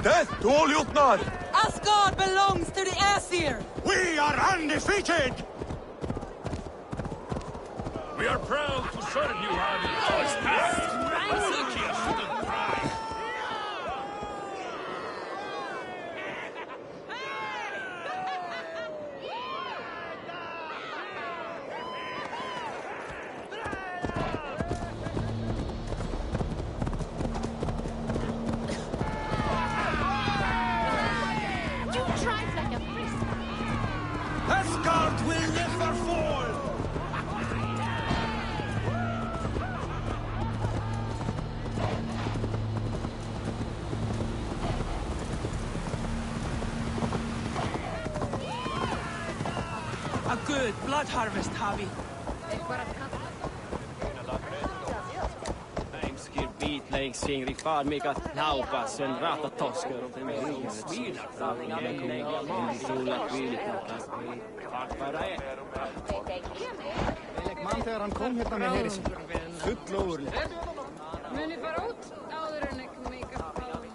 Death to all Jotnar! Asgard belongs to the Aesir! We are undefeated! We are proud to serve you, Hardy. Oh, it's past! Valkyria shouldn't cry. Asgard will never fall! A good blood harvest, Havi. Längst rifad mikä laupas sen rahtatoskeur on me Þegar hann kom hérna með heri sín, full ógurlega. Muni fara út áður en ekki meika fáum.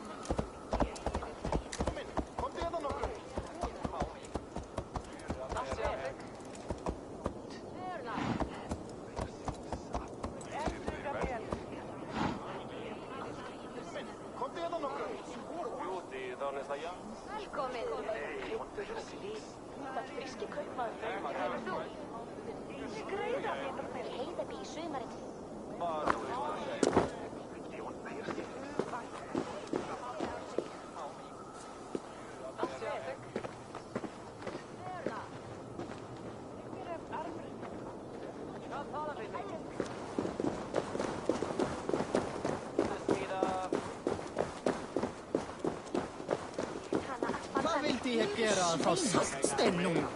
myndi ég gera að fá saltstein núna?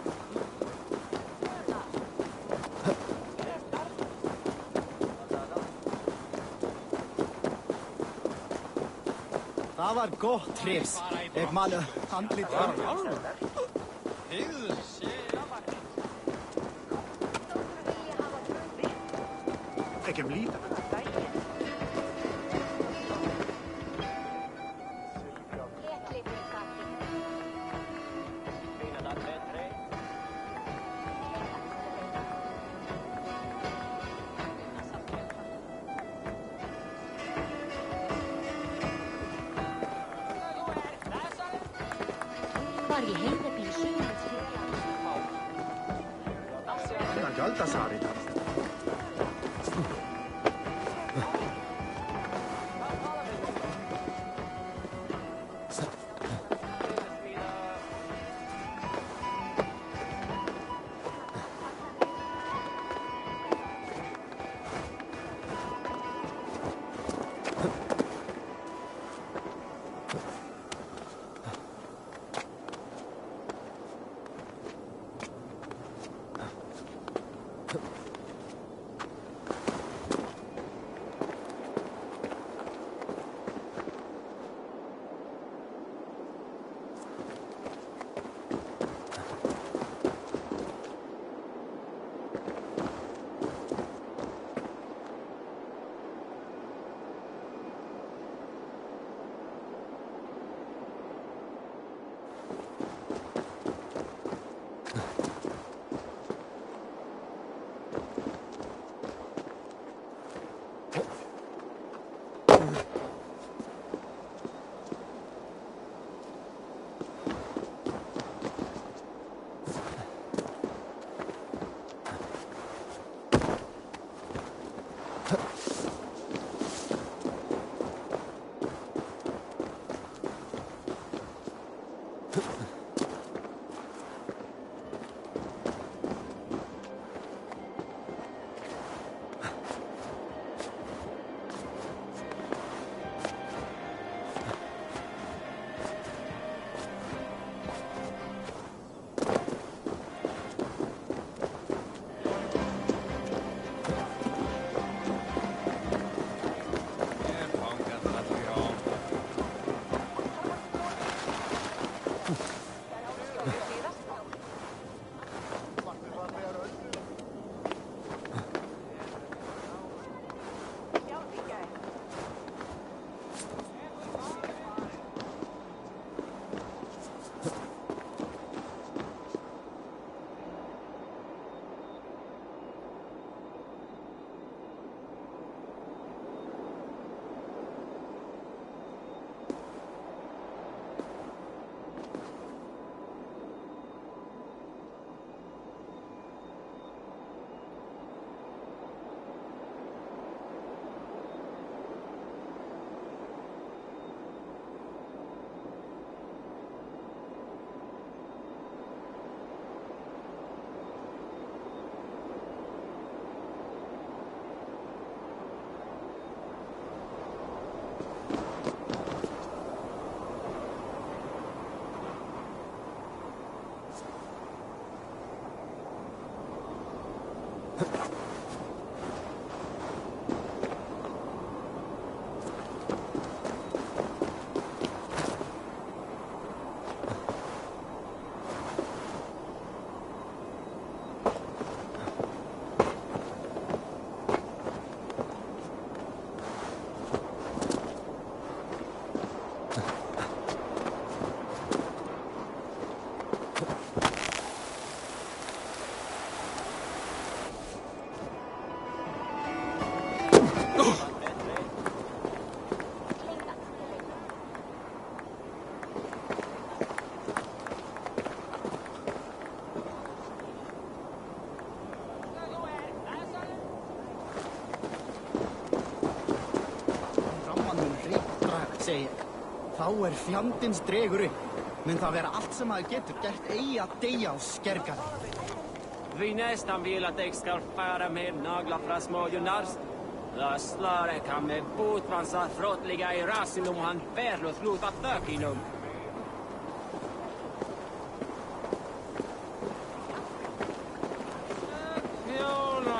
Það var gott trés. Ef maður handlit var. Ekki líta. Var ég heiðabíl sögumins? Það er Galdasaari það. Þá fjandins dregur upp. Men það vera allt som har getur gert ej att deja och skärka. Vi nästan vill att jag ska fara med naglar från små Jonars. Slare kan med botvansar frottliga i rasin om han bär och sluta tök inom.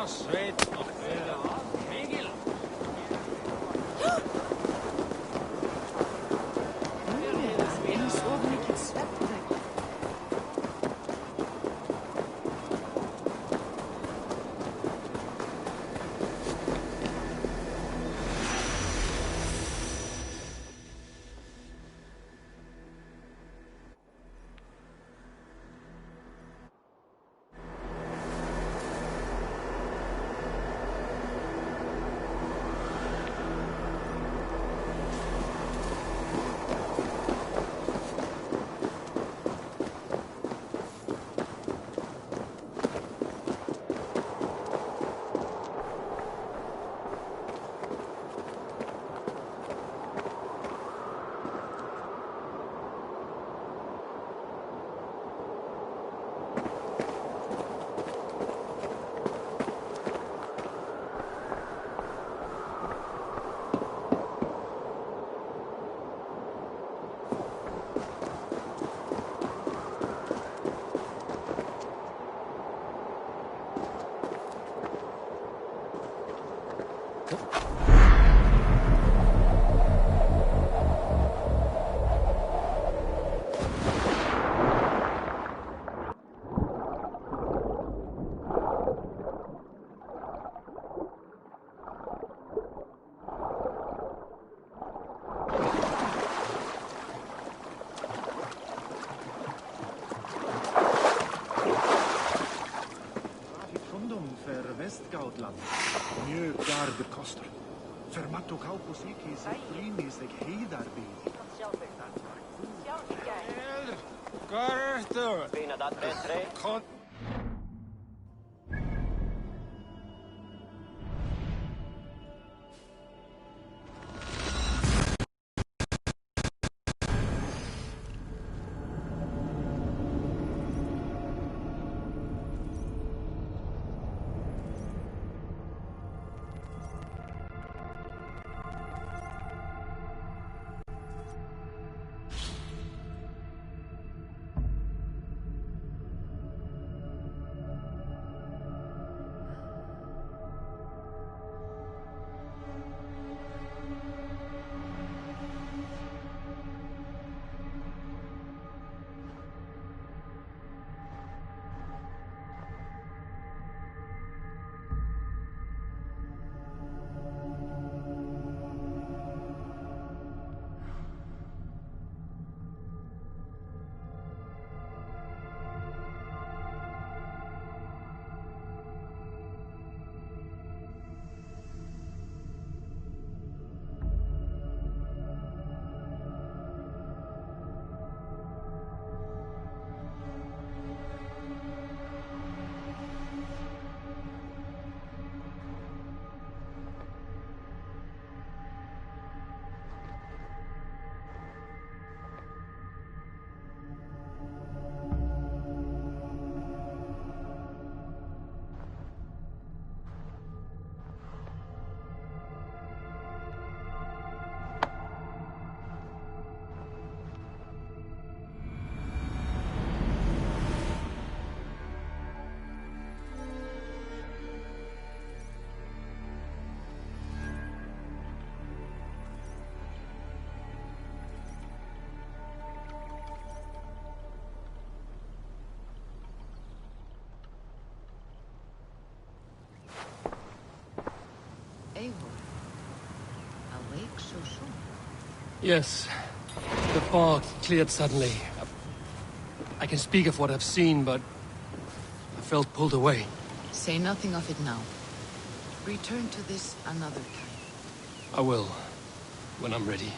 sveit og Mikil. Eins of mikið svefn. Vestgautland. Mjög garður kostur. Fermattu kápus ekki sig brýnis eg heiðarbíð. Gartur! Fina dat betre. Eivor, awake so soon? Yes. The fog cleared suddenly. I can speak of what I've seen, but I felt pulled away. Say nothing of it now. Return to this another time. I will, when I'm ready.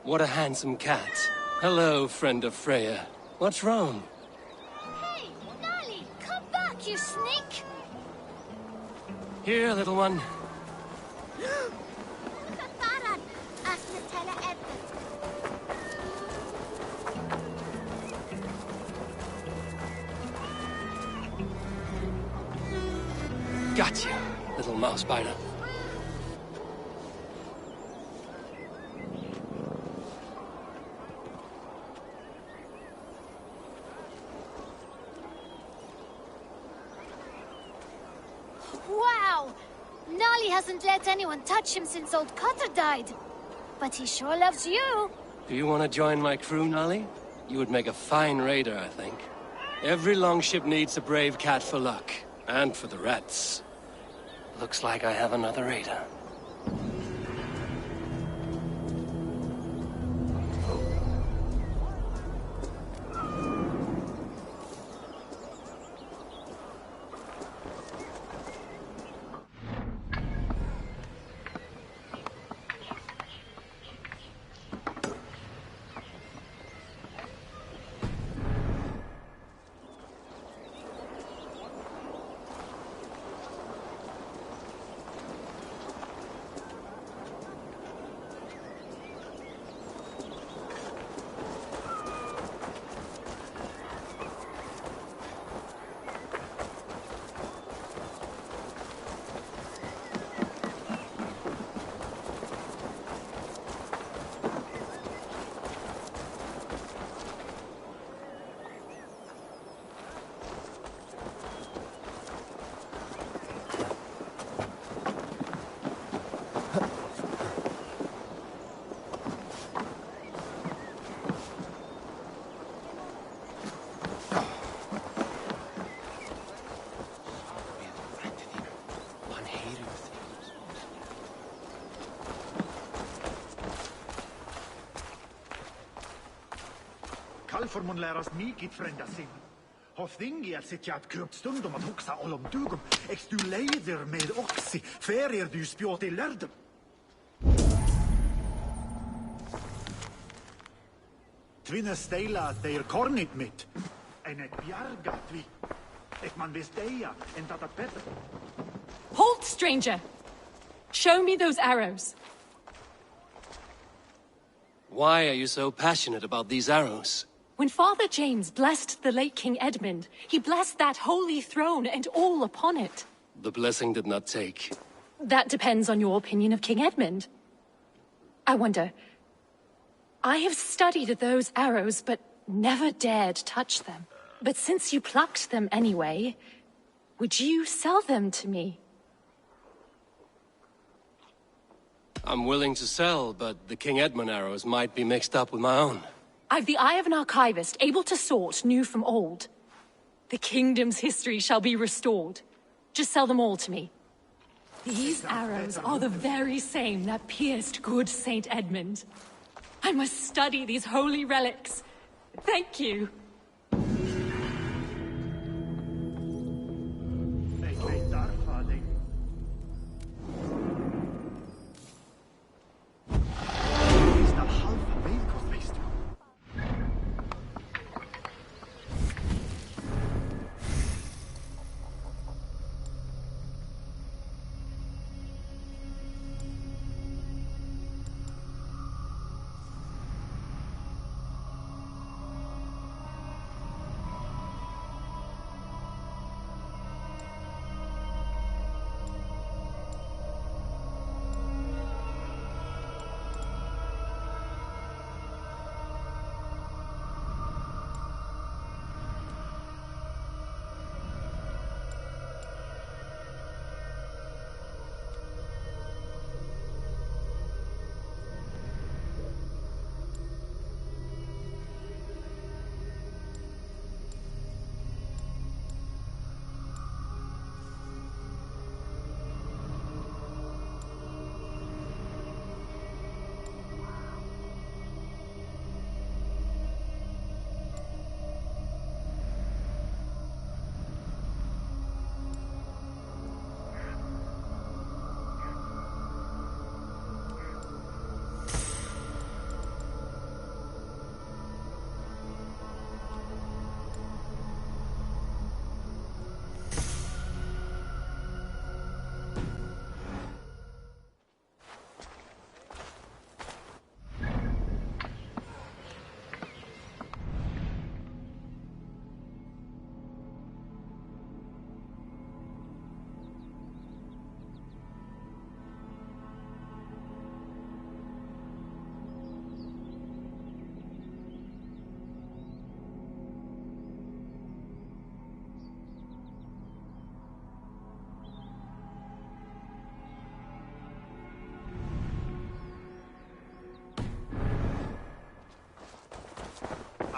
What a handsome cat. Hello, friend of Freya. What's wrong? Hey, Nali, come back, you sneak! Here, little one. Got you, little mouse biter. Wow! Nali hasn't let anyone touch him since old Cotter died. But he sure loves you. Do you want to join my crew, Nali? You would make a fine raider, I think. Every longship needs a brave cat for luck. And for the rats. Looks like I have another raider. Kalfor mun läras mikit frända sin. Hofþingi att sitt jag köpt stundom att huxa allom dugum. Ex du leider med oxi, ferier du spjåt i lärdom. Tvinne stejla att det är kornit mitt. En ett bjargat vi. Ett man visst deja, en tatat bättre. Halt, stranger! Show me those arrows. Why are you so passionate about these arrows? When Father James blessed the late King Edmund, he blessed that holy throne and all upon it. The blessing did not take. That depends on your opinion of King Edmund. I wonder... I have studied those arrows, but never dared touch them. But since you plucked them anyway, would you sell them to me? I'm willing to sell, but the King Edmund arrows might be mixed up with my own. I've the eye of an archivist, able to sort new from old. The kingdom's history shall be restored. Just sell them all to me. These arrows are the very same that pierced good Saint Edmund. I must study these holy relics. Thank you.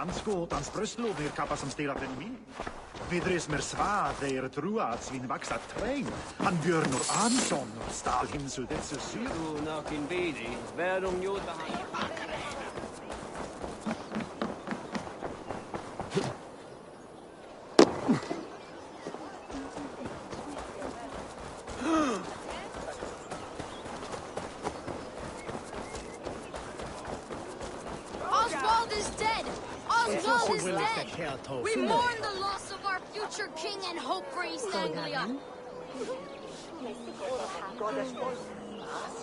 landskotans bröstlov neer kappa som stelat en min. Vidres mer svad er truad svin vaxat träng. Han Björnor Ansson och stal himsudet så syr. Nakin bidi, verum juta Oswald is dead! Oswald is dead! We mourn the loss of our future king and hope for East Anglia.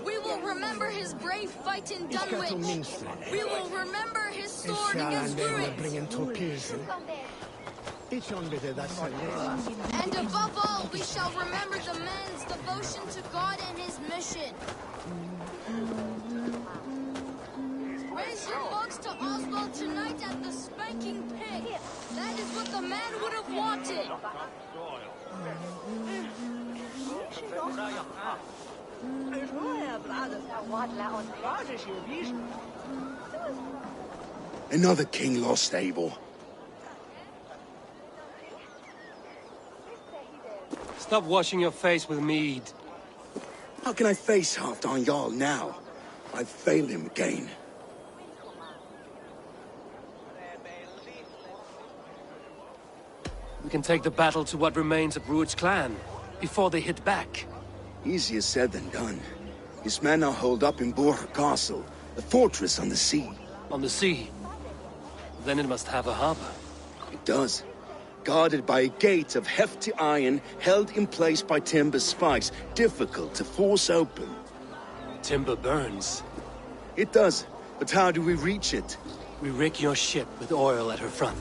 We will remember his brave fight in Dunwich. We will remember his sword against Druids. And above all, we shall remember the man's devotion to God and his mission. Raise your mugs to Oswald tonight at the Spanking Pig. That is what the man would have wanted. Another king lost, Abel. Stop washing your face with mead. How can I face Halfdan Jarl now? I've failed him again. We can take the battle to what remains of Rued's clan, before they hit back. Easier said than done. His men are holed up in Borg Castle, a fortress on the sea. On the sea? Then it must have a harbor. It does. Guarded by a gate of hefty iron, held in place by timber spikes, difficult to force open. Timber burns. It does, but how do we reach it? We rig your ship with oil at her front,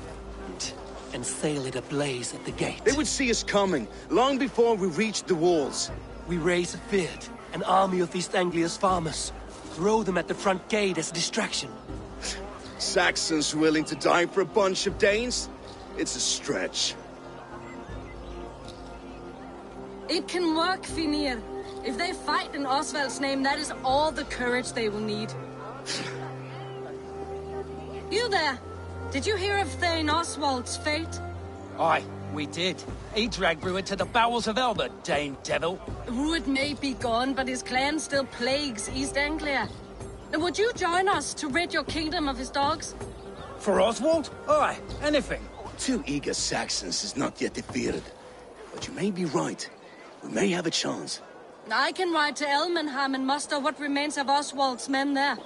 and sail it ablaze at the gate. They would see us coming, long before we reached the walls. We raise a Fyrd, an army of East Anglia's farmers. Throw them at the front gate as a distraction. Saxons willing to die for a bunch of Danes? It's a stretch. It can work, Finir. If they fight in Oswald's name, that is all the courage they will need. You there! Did you hear of Thane Oswald's fate? Aye, we did. He dragged Rued to the bowels of Elmer, Dane devil. Rued may be gone, but his clan still plagues East Anglia. Would you join us to rid your kingdom of his dogs? For Oswald? Aye, anything. 2 eager Saxons is not yet defeated. But you may be right. We may have a chance. I can ride to Elmenham and muster what remains of Oswald's men there.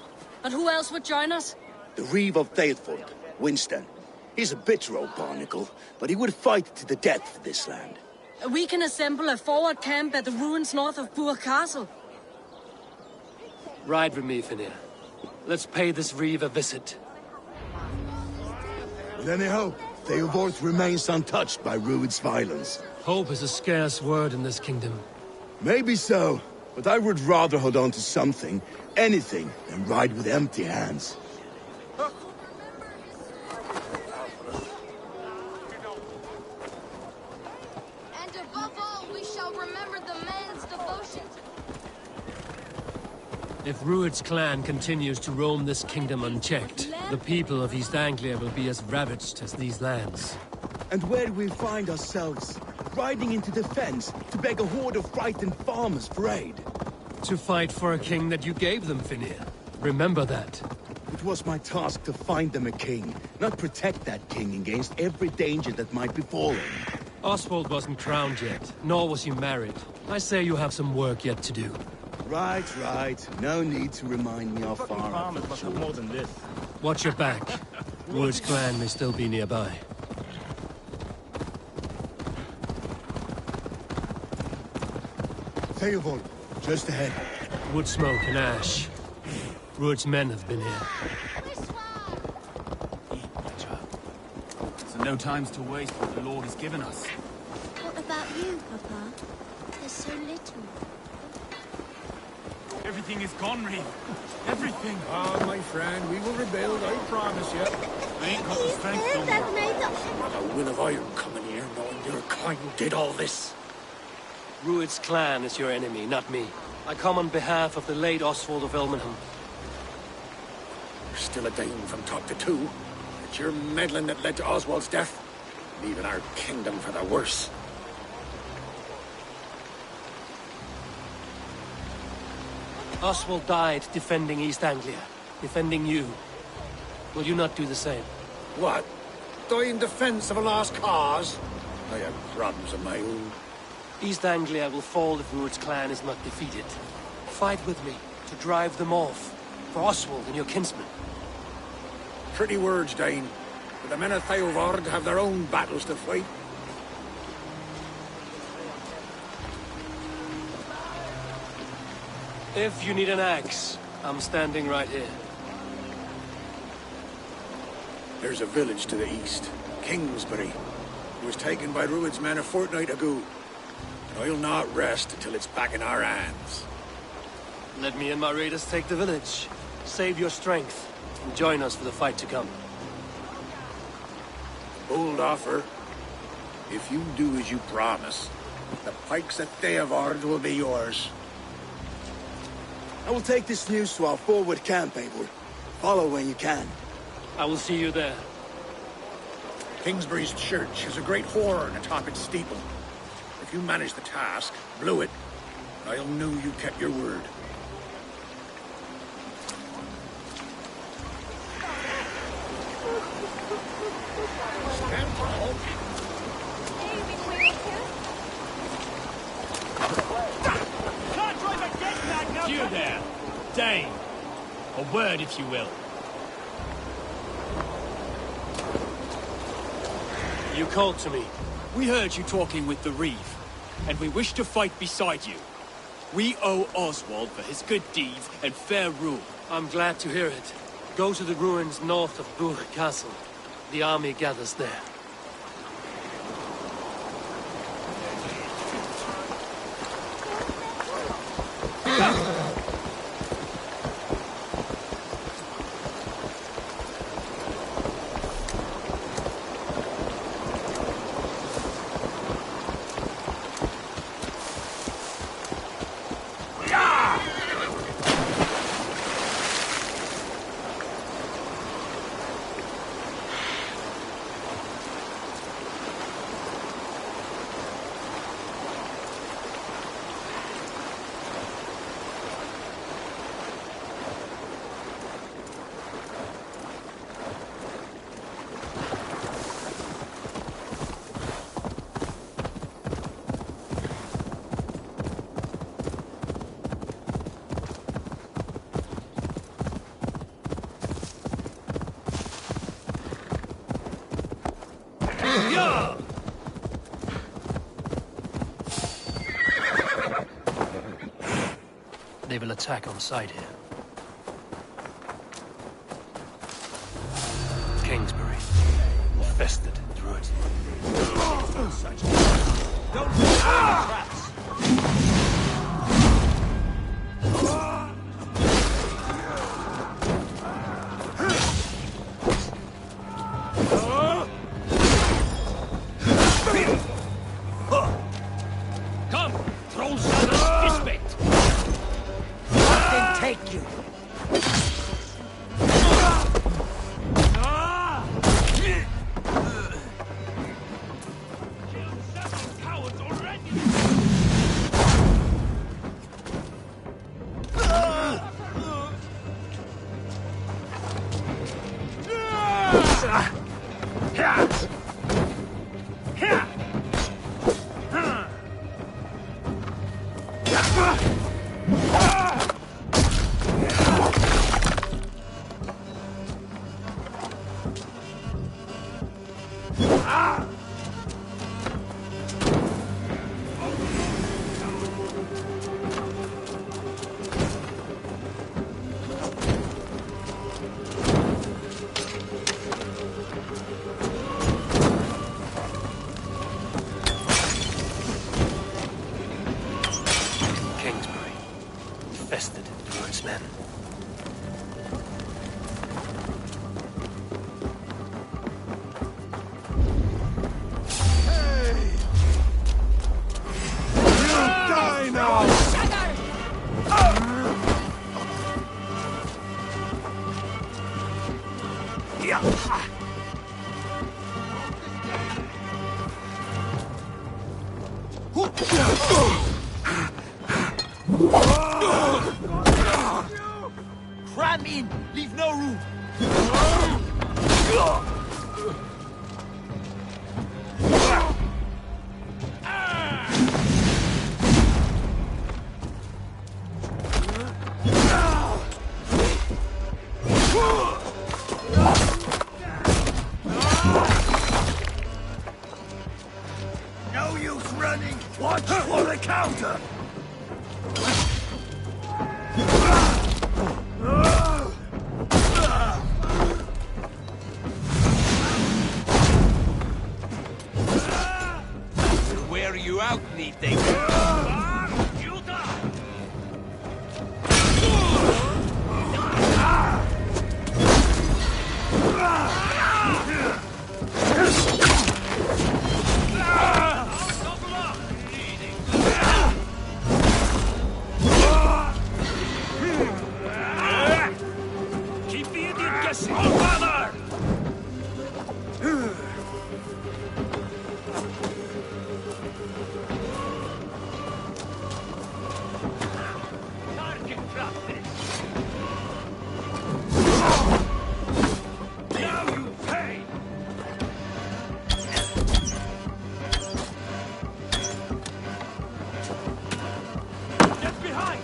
But who else would join us? The Reeve of Thetford, Winston. He's a bitter old barnacle, but he would fight to the death for this land. We can assemble a forward camp at the ruins north of Burr Castle. Ride with me, Finir. Let's pay this Reeve a visit. With any hope, Theovorth remains untouched by Rued's violence. Hope is a scarce word in this kingdom. Maybe so, but I would rather hold on to something, anything, than ride with empty hands. And above all, we shall remember the man's devotion. If Rued's clan continues to roam this kingdom unchecked, the people of East Anglia will be as ravaged as these lands. And where do we find ourselves? Riding into defense to beg a horde of frightened farmers for aid. To fight for a king that you gave them, Finir. Remember that. It was my task to find them a king, not protect that king against every danger that might befall him. Oswald wasn't crowned yet, nor was he married. I say you have some work yet to do. Right, right. No need to remind me how far farmers must have more than this. Watch your back. Rued's clan may still be nearby. Theovold, just ahead. Wood smoke and ash. Rued's men have been here. So no time's to waste what the Lord has given us. What about you, Papa? There's so little. Everything is gone, Reeve. Everything. Ah, my friend, we will rebuild, I promise you. I ain't got the strength no more. A will of iron coming here, knowing your kind did all this. Rued's clan is your enemy, not me. I come on behalf of the late Oswald of Elmenham. You're still a Dane from top to two. It's your meddling that led to Oswald's death, leaving our kingdom for the worse. Oswald died defending East Anglia, defending you. Will you not do the same? What? Die in defense of a lost cause? I have problems of my own. East Anglia will fall if Rued's clan is not defeated. Fight with me to drive them off, for Oswald and your kinsmen. Pretty words, Dane. But the men of Theovard have their own battles to fight. If you need an axe, I'm standing right here. There's a village to the east, Kingsbury. It was taken by Rued's men a fortnight ago. And I'll not rest until it's back in our hands. Let me and my raiders take the village. Save your strength, and join us for the fight to come. Bold offer. If you do as you promise, the pikes at Theovard will be yours. I will take this news to our forward camp, Eivor. Follow when you can. I will see you there. Kingsbury's church has a great horn atop its steeple. If you manage the task, blew it, I'll know you kept your word. Stand tall. You there, Dane. A word, if you will. You called to me. We heard you talking with the Reeve, and we wish to fight beside you. We owe Oswald for his good deeds and fair rule. I'm glad to hear it. Go to the ruins north of Burg Castle. The army gathers there. They will attack on sight here. Kingsbury, infested through it. Don't fall traps. Come, troll Sanders, Isbet. Take you. Cowards already. Infested through its men. Die now! Cram in! Leave no room! No use running! Watch for the counter! Wear you out, meeting. Keep the Indian guessing. Oh, father! Now you pay! Get behind!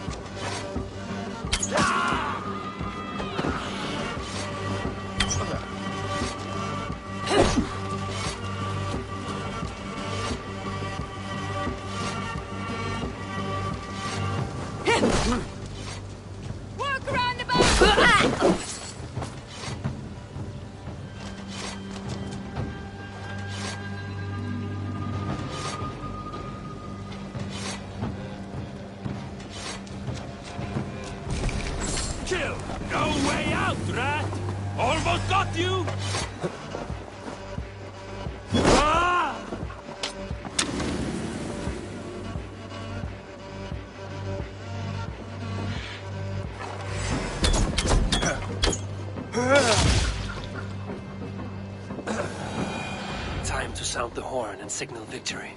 Work around the back! Kill! No way out, rat! Almost got you! Ah! Time to sound the horn and signal victory.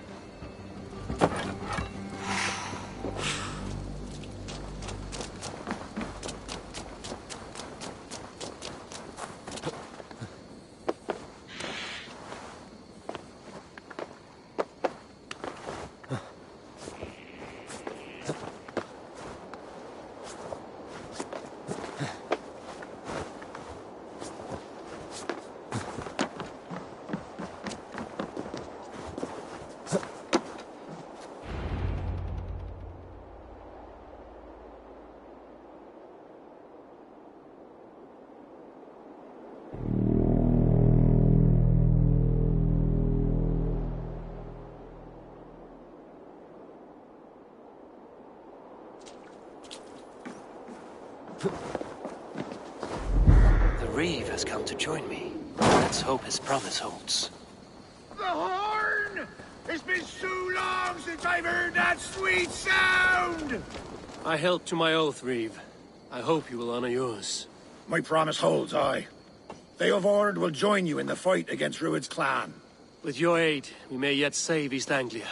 The Reeve has come to join me. Let's hope his promise holds. The horn! It's been so long since I've heard that sweet sound! I held to my oath, Reeve. I hope you will honor yours. My promise holds, aye. They of Ord will join you in the fight against Rued's clan. With your aid, we may yet save East Anglia.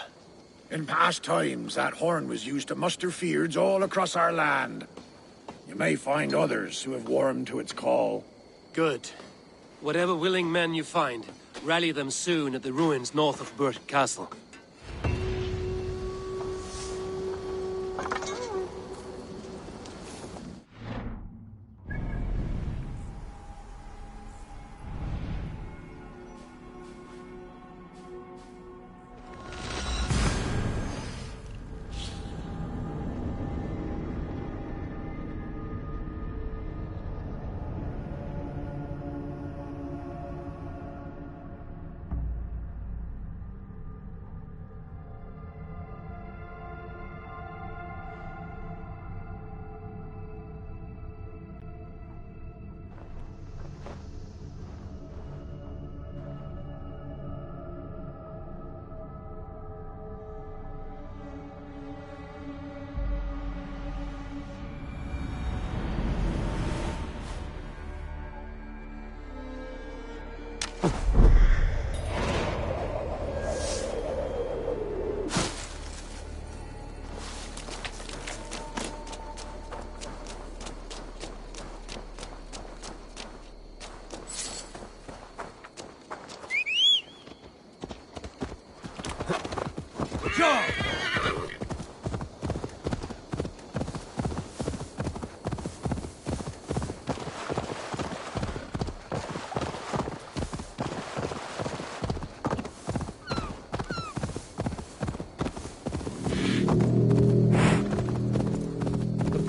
In past times, that horn was used to muster fyrds all across our land. You may find others who have warmed to its call. Good. Whatever willing men you find, rally them soon at the ruins north of Burt Castle.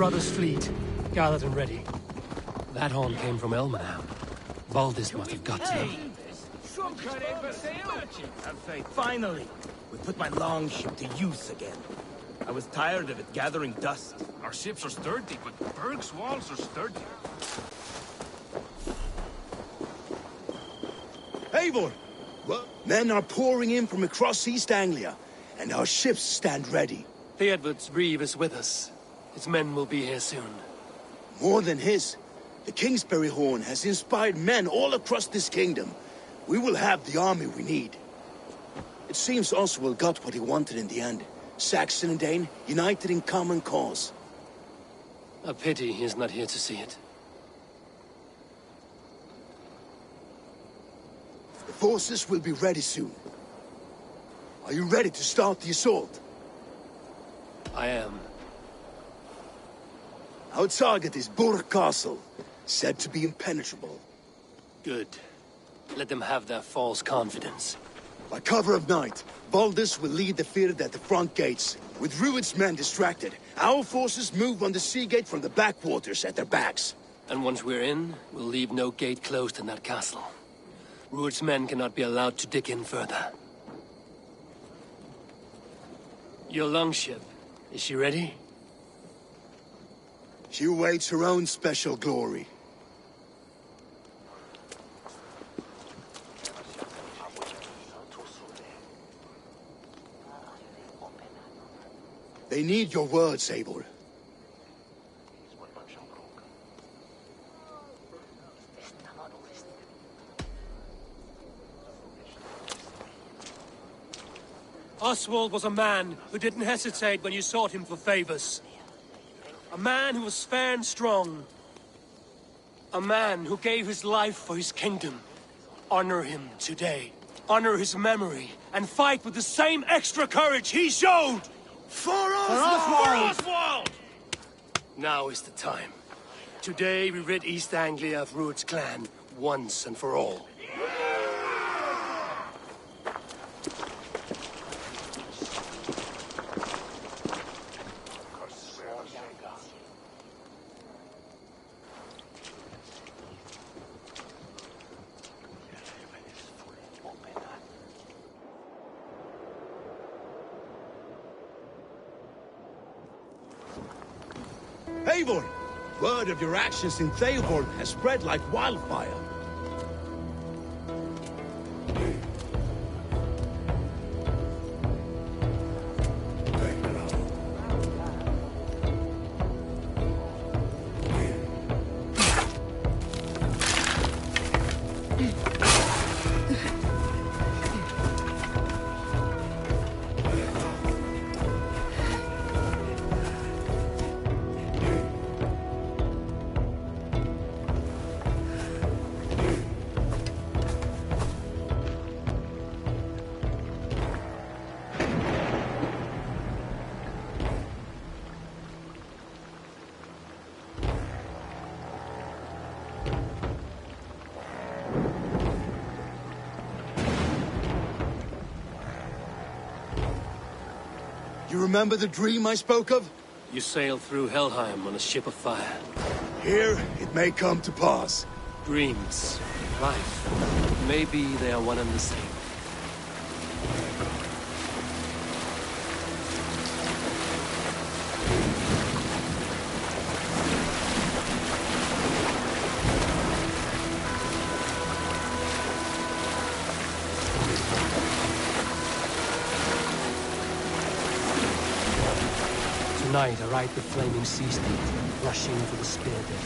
brother's fleet, gathered and ready. That horn came from Elmenham. Valdis must have got to them. Finally, we put my longship to use again. I was tired of it gathering dust. Our ships are sturdy, but Berg's walls are sturdier. Eivor! What? Men are pouring in from across East Anglia, and our ships stand ready. Theodward's reeve is with us. His men will be here soon. More than his. The Kingsbury Horn has inspired men all across this kingdom. We will have the army we need. It seems Oswald got what he wanted in the end. Saxon and Dane, united in common cause. A pity he is not here to see it. The forces will be ready soon. Are you ready to start the assault? I am. Our target is Burg Castle, said to be impenetrable. Good. Let them have their false confidence. By cover of night, Valdis will lead the field at the front gates. With Rued's men distracted, our forces move on the sea gate from the backwaters at their backs. And once we're in, we'll leave no gate closed in that castle. Rued's men cannot be allowed to dig in further. Your longship, is she ready? She awaits her own special glory. They need your words, Eivor. Oswald was a man who didn't hesitate when you sought him for favors. A man who was fair and strong. A man who gave his life for his kingdom. Honor him today. Honor his memory, and fight with the same extra courage he showed! For Oswald! Now is the time. Today we rid East Anglia of Rued's clan, once and for all. Eivor! Word of your actions in Theoborg has spread like wildfire. You remember the dream I spoke of? You sailed through Helheim on a ship of fire. Here, it may come to pass. Dreams, life, maybe they are one and the same. Tonight I ride the flaming sea steed, rushing for the spear deck.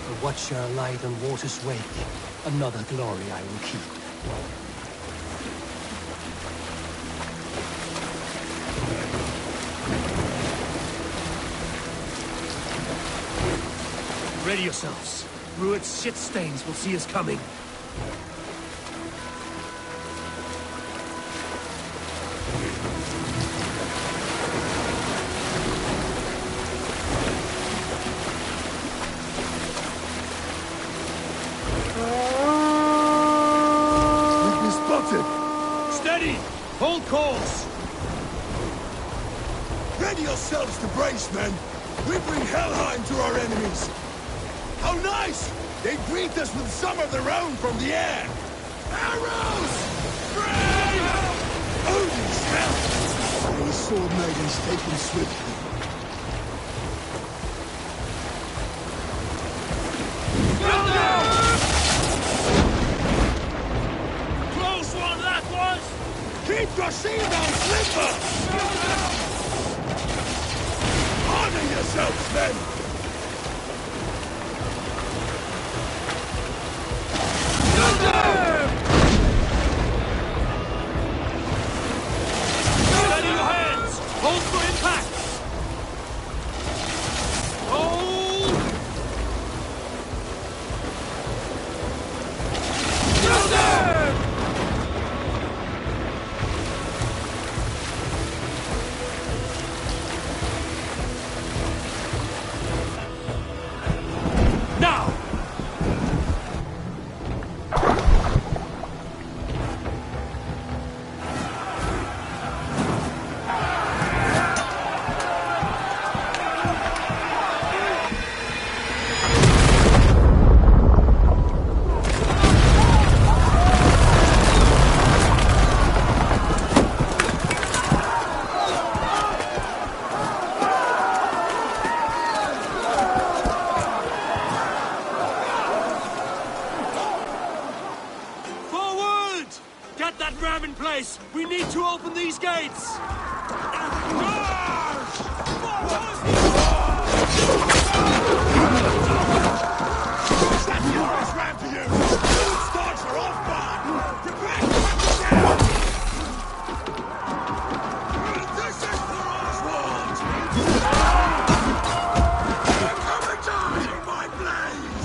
A watcher light on water's wake. Another glory I will keep. Ready yourselves. Rued's shit stains will see us coming. Hold course! Ready yourselves to brace, men! We bring Helheim to our enemies! How nice! They greet us with some of their own from the air! Arrows! Brave! Odin's help! These sword maidens take them swiftly. Close one, that was! Keep your shield on, Slipper! Honor yourselves, then! Steady your hands! Hold for impact! Hold! Now! Forward! Get that ram in place! We need to open these gates! That's the orders ram to you! Good starts are off guard! Prepare to hunt them down! This is for Oswald! Come and die in my blaze!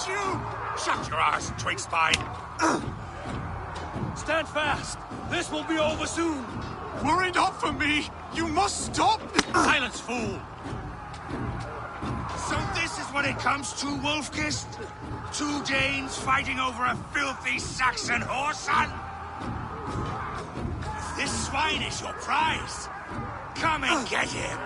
got you! Shut your arse, twig spine! Stand fast! This will be over soon! Were it not for me, you must stop! Silence, fool! So this is what it comes to, Wolfkist? 2 Danes fighting over a filthy Saxon whoreson? This swine is your prize. Come and get him!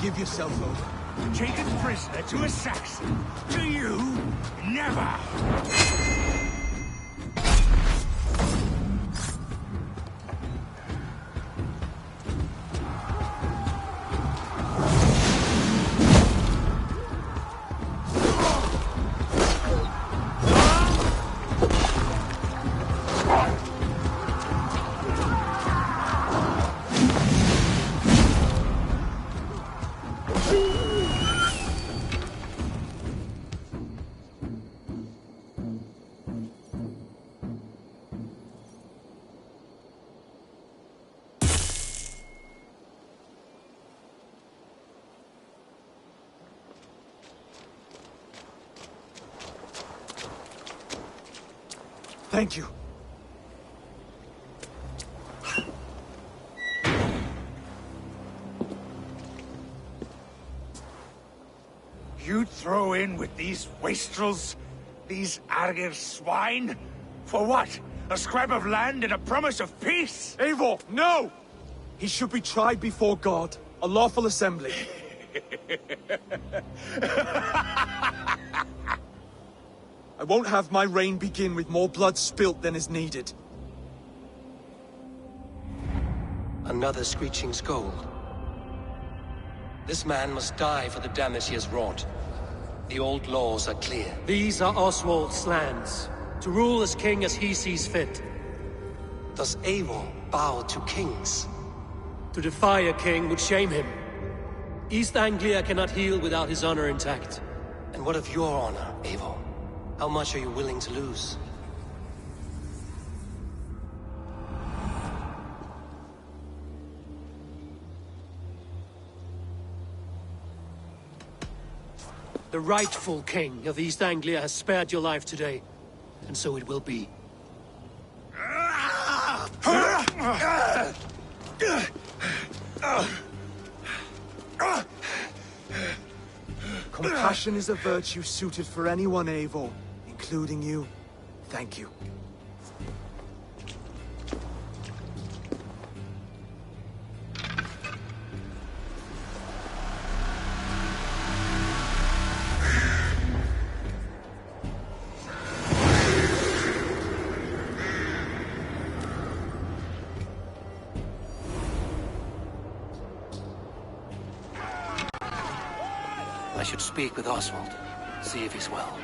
Give yourself over. Taken prisoner to a Saxon? To you? Never! Thank you. You'd throw in with these wastrels? These Argir swine? For what? A scrap of land and a promise of peace? Eivor, no! He should be tried before God, a lawful assembly. I won't have my reign begin with more blood spilt than is needed. Another screeching scold. This man must die for the damage he has wrought. The old laws are clear. These are Oswald's lands, to rule as king as he sees fit. Does Eivor bow to kings? To defy a king would shame him. East Anglia cannot heal without his honor intact. And what of your honor, Eivor? How much are you willing to lose? The rightful king of East Anglia has spared your life today, and so it will be. Compassion is a virtue suited for anyone, Eivor, including you. Thank you. should speak with Oswald. See if he's well.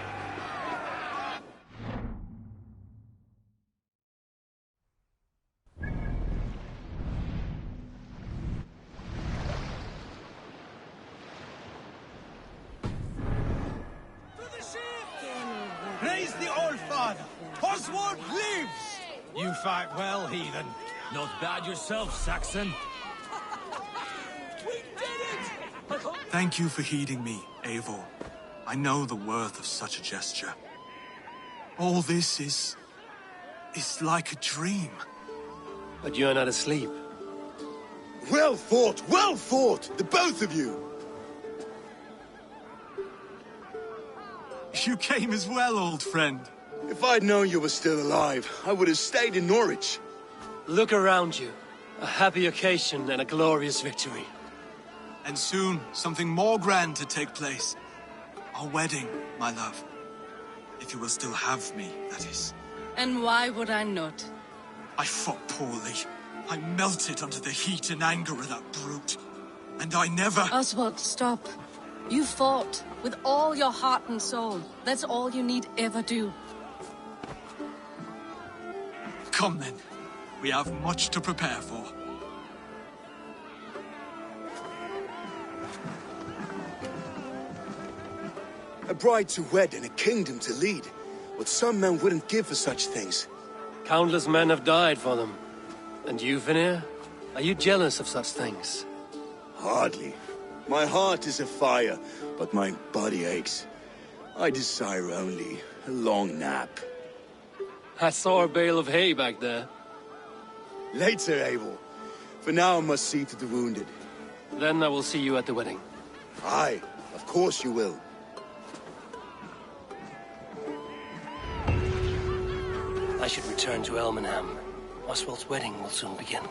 Praise the Old Father! Oswald lives! You fight well, heathen. Not bad yourself, Saxon. Thank you for heeding me, Eivor. I know the worth of such a gesture. All this is like a dream. But you're not asleep. Well fought, the both of you! You came as well, old friend. If I'd known you were still alive, I would have stayed in Norwich. Look around you. A happy occasion and a glorious victory. And soon, something more grand to take place. Our wedding, my love. If you will still have me, that is. And why would I not? I fought poorly. I melted under the heat and anger of that brute. And I never... Oswald, stop. You fought with all your heart and soul. That's all you need ever do. Come then. We have much to prepare for. A bride to wed and a kingdom to lead. What some men wouldn't give for such things. Countless men have died for them. And you, Vanir? Are you jealous of such things? Hardly. My heart is afire, but my body aches. I desire only a long nap. I saw a bale of hay back there. Later, Eivor. For now I must see to the wounded. Then I will see you at the wedding. Aye, of course you will. I should return to Elmenham. Oswald's wedding will soon begin.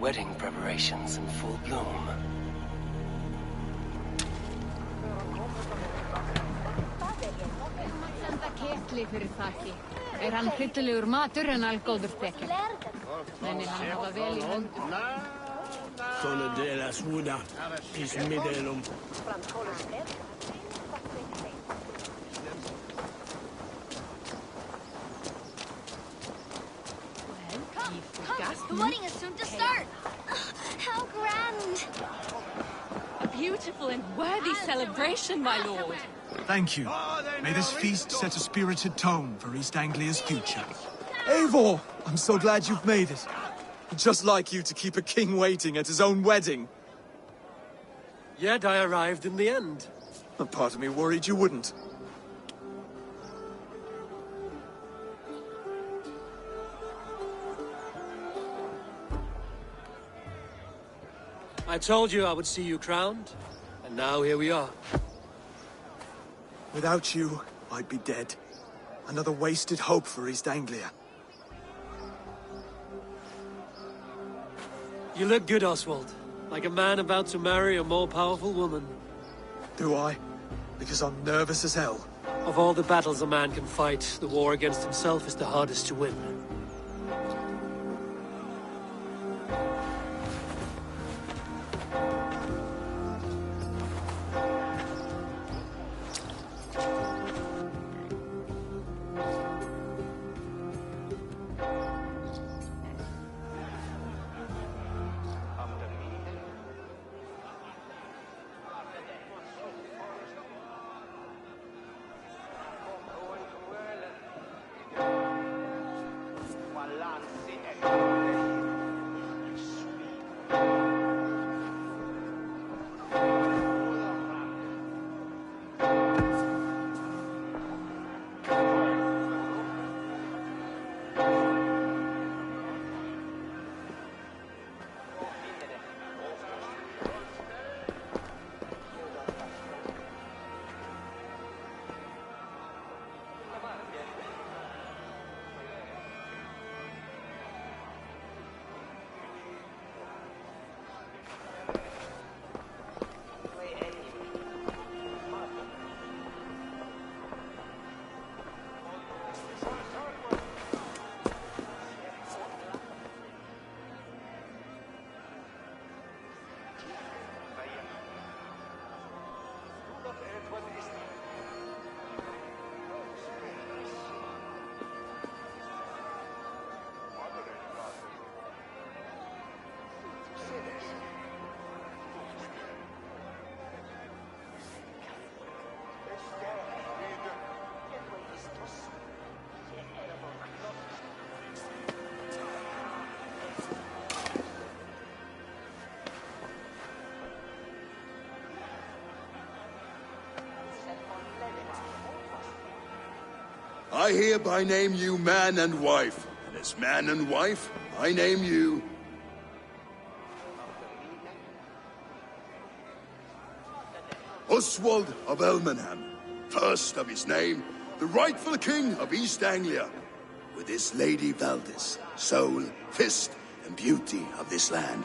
Wedding preparations in full bloom. Fyrir þakki. Hann hryllilegur matur en allgóður þekja. Menni hann hafa vel í höndum. Sono della svuda, ismidelum. Well, you forgot The wedding is soon to start. How grand. A beautiful and worthy celebration, my lord. Thank you. May this feast set a spirited tone for East Anglia's future. Eivor! I'm so glad you've made it. Just like you to keep a king waiting at his own wedding. Yet I arrived in the end. A part of me worried you wouldn't. I told you I would see you crowned, and now here we are. Without you, I'd be dead. Another wasted hope for East Anglia. You look good, Oswald. Like a man about to marry a more powerful woman. Do I? Because I'm nervous as hell. Of all the battles a man can fight, the war against himself is the hardest to win. I hereby name you man and wife, and as man and wife, I name you... Oswald of Elmenham, first of his name, the rightful king of East Anglia, with this Lady Valdis, soul, fist, and beauty of this land.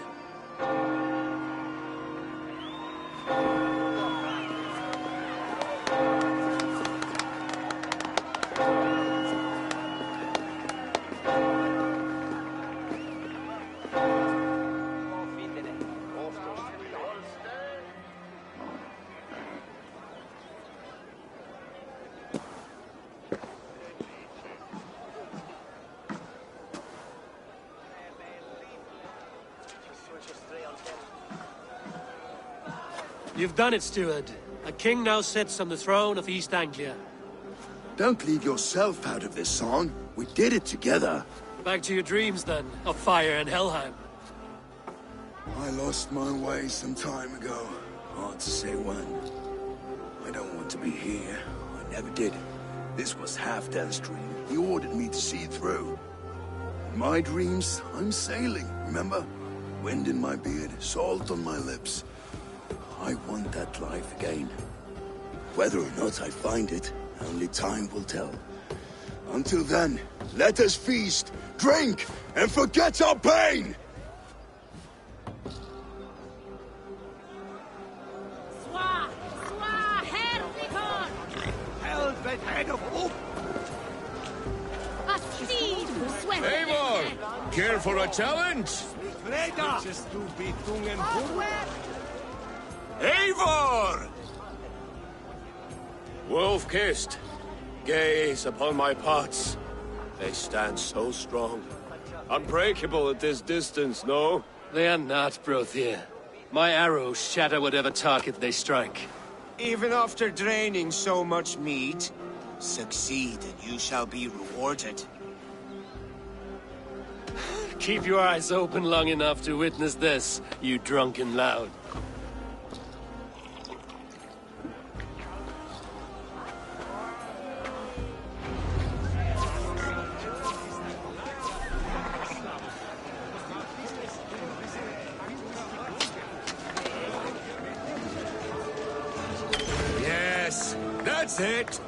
You've done it, steward. A king now sits on the throne of East Anglia. Don't leave yourself out of this song. We did it together. Back to your dreams, then, of fire and Helheim. I lost my way some time ago. Hard to say when. I don't want to be here. I never did. This was Halfdan's dream. He ordered me to see through. In my dreams, I'm sailing, remember? Wind in my beard, salt on my lips. I want that life again. Whether or not I find it, only time will tell. Until then, let us feast, drink, and forget our pain! Head of hope! Eivor! Care for a challenge? Eivor! Wolf-kissed, gaze upon my pots. They stand so strong. Unbreakable at this distance, no? They are not, Brothier. My arrows shatter whatever target they strike. Even after draining so much meat, succeed and you shall be rewarded. Keep your eyes open long enough to witness this, you drunken lout. Yes, that's it!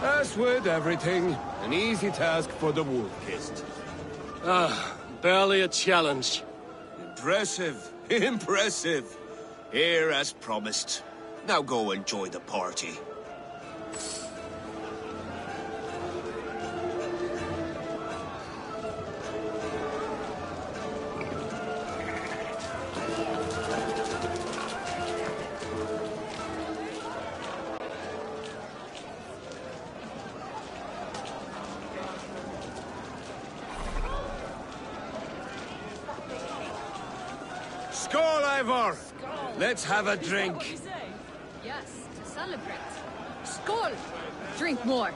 As with everything, an easy task for the Wolf-Kissed. Ah, barely a challenge. Impressive, impressive. Here as promised. Now go enjoy the party. Skål, Eivor! Let's have a drink. Yes, to celebrate. Skål! Drink more.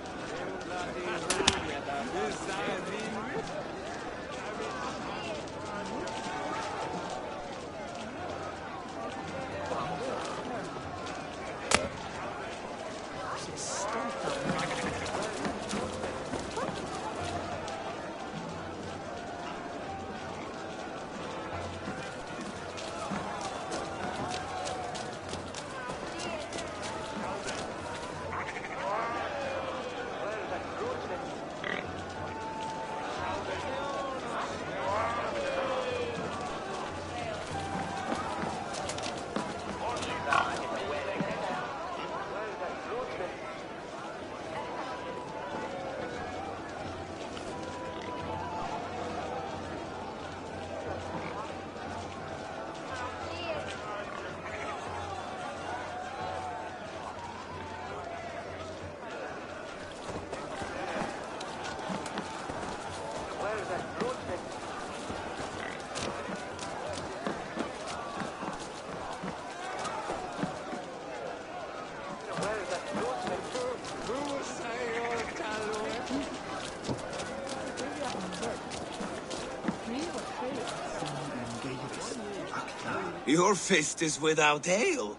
Your fist is without ale.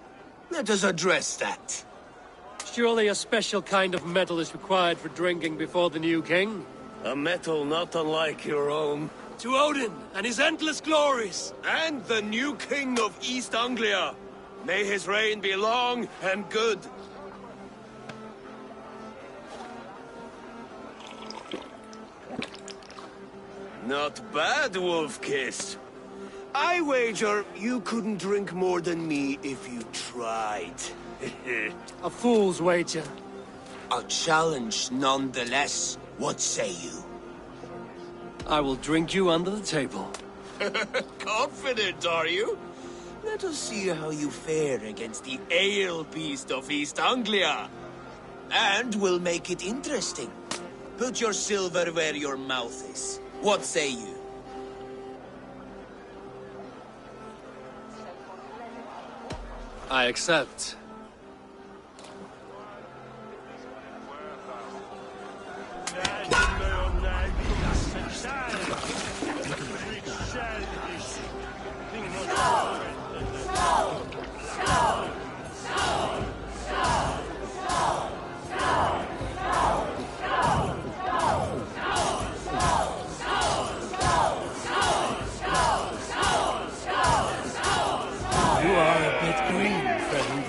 Let us address that. Surely a special kind of metal is required for drinking before the new king? A metal not unlike your own. To Odin and his endless glories! And the new king of East Anglia. May his reign be long and good. Not bad, Wolf-Kissed. I wager you couldn't drink more than me if you tried. A fool's wager. A challenge nonetheless. What say you? I will drink you under the table. Confident, are you? Let us see how you fare against the ale beast of East Anglia. And we'll make it interesting. Put your silver where your mouth is. What say you? I accept. You are a bit green, friend.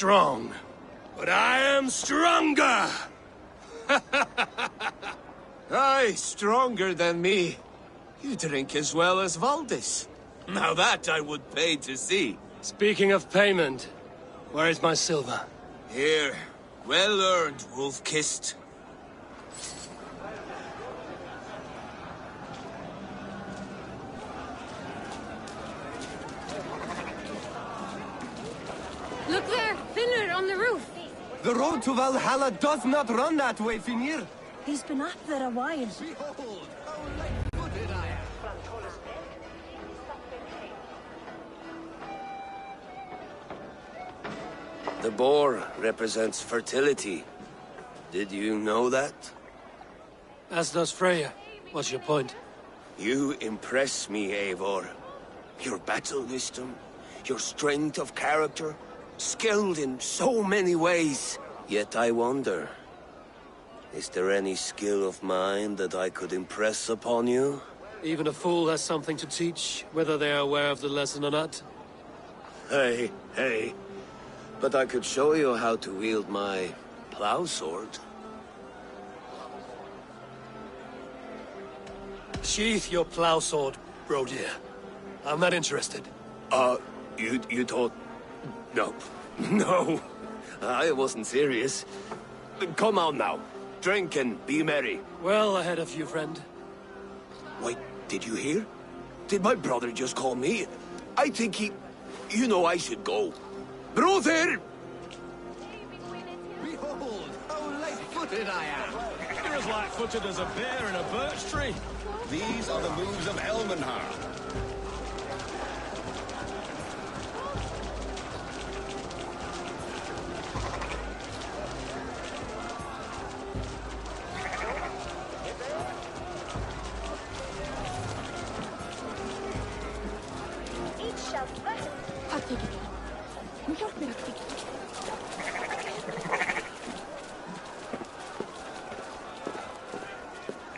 strong, but I am stronger! Aye, stronger than me. You drink as well as Valdis. Now that I would pay to see. Speaking of payment, where is my silver? Here. Well earned, wolf-kissed. Look there, Finnr on the roof. The road to Valhalla does not run that way, Finnr. He's been up there a while. Behold, how light-footed I am. The boar represents fertility. Did you know that? As does Freya. What's your point? You impress me, Eivor. Your battle wisdom, your strength of character, skilled in so many ways. Yet I wonder, is there any skill of mine that I could impress upon you? Even a fool has something to teach, whether they are aware of the lesson or not. Hey. But I could show you how to wield my plow sword. Sheath your plow sword, Brodir. I'm not interested. You thought... No. No. I wasn't serious. Come on now. Drink and be merry. Well ahead of you, friend. Wait, did you hear? Did my brother just call me? I think he... You know I should go. Brother! Behold, how light-footed I am. You're as light-footed as a bear in a birch tree. These are the moves of Elmenhar.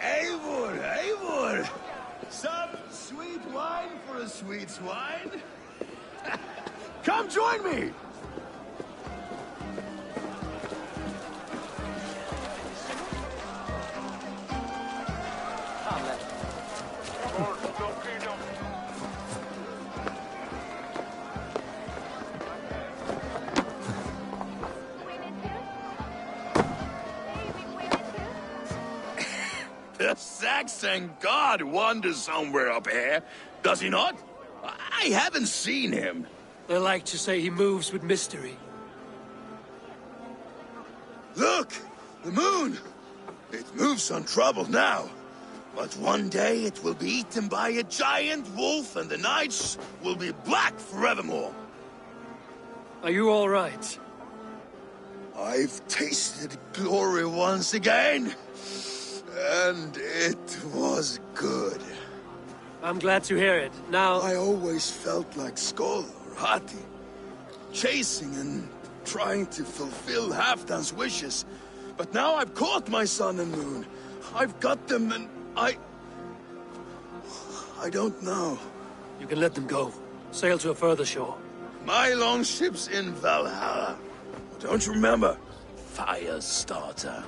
Eivor! Some sweet wine for a sweet swine? Come join me! The Saxon god wanders somewhere up here, does he not? I haven't seen him. They like to say he moves with mystery. Look! The moon! It moves untroubled now. But one day it will be eaten by a giant wolf and the nights will be black forevermore. Are you all right? I've tasted glory once again. And it was good. I'm glad to hear it. Now... I always felt like Skoll or Hati. Chasing and trying to fulfill Halfdan's wishes. But now I've caught my sun and moon. I've got them and I don't know. You can let them go. Sail to a further shore. My longship's in Valhalla. Don't you remember? Firestarter.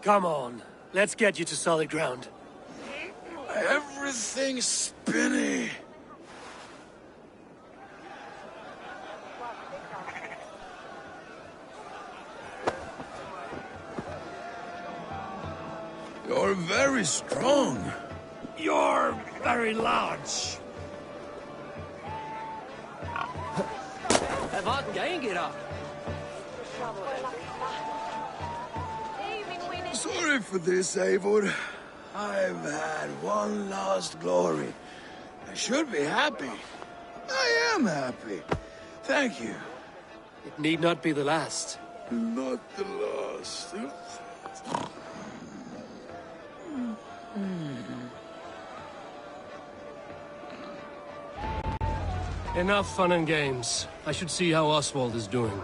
Come on. Let's get you to solid ground. Everything's spinny. You're very strong. You're very large. Vad gängira? Sorry for this, Eivor. I've had one last glory. I should be happy. I am happy. Thank you. It need not be the last. Not the last. Enough fun and games. I should see how Oswald is doing.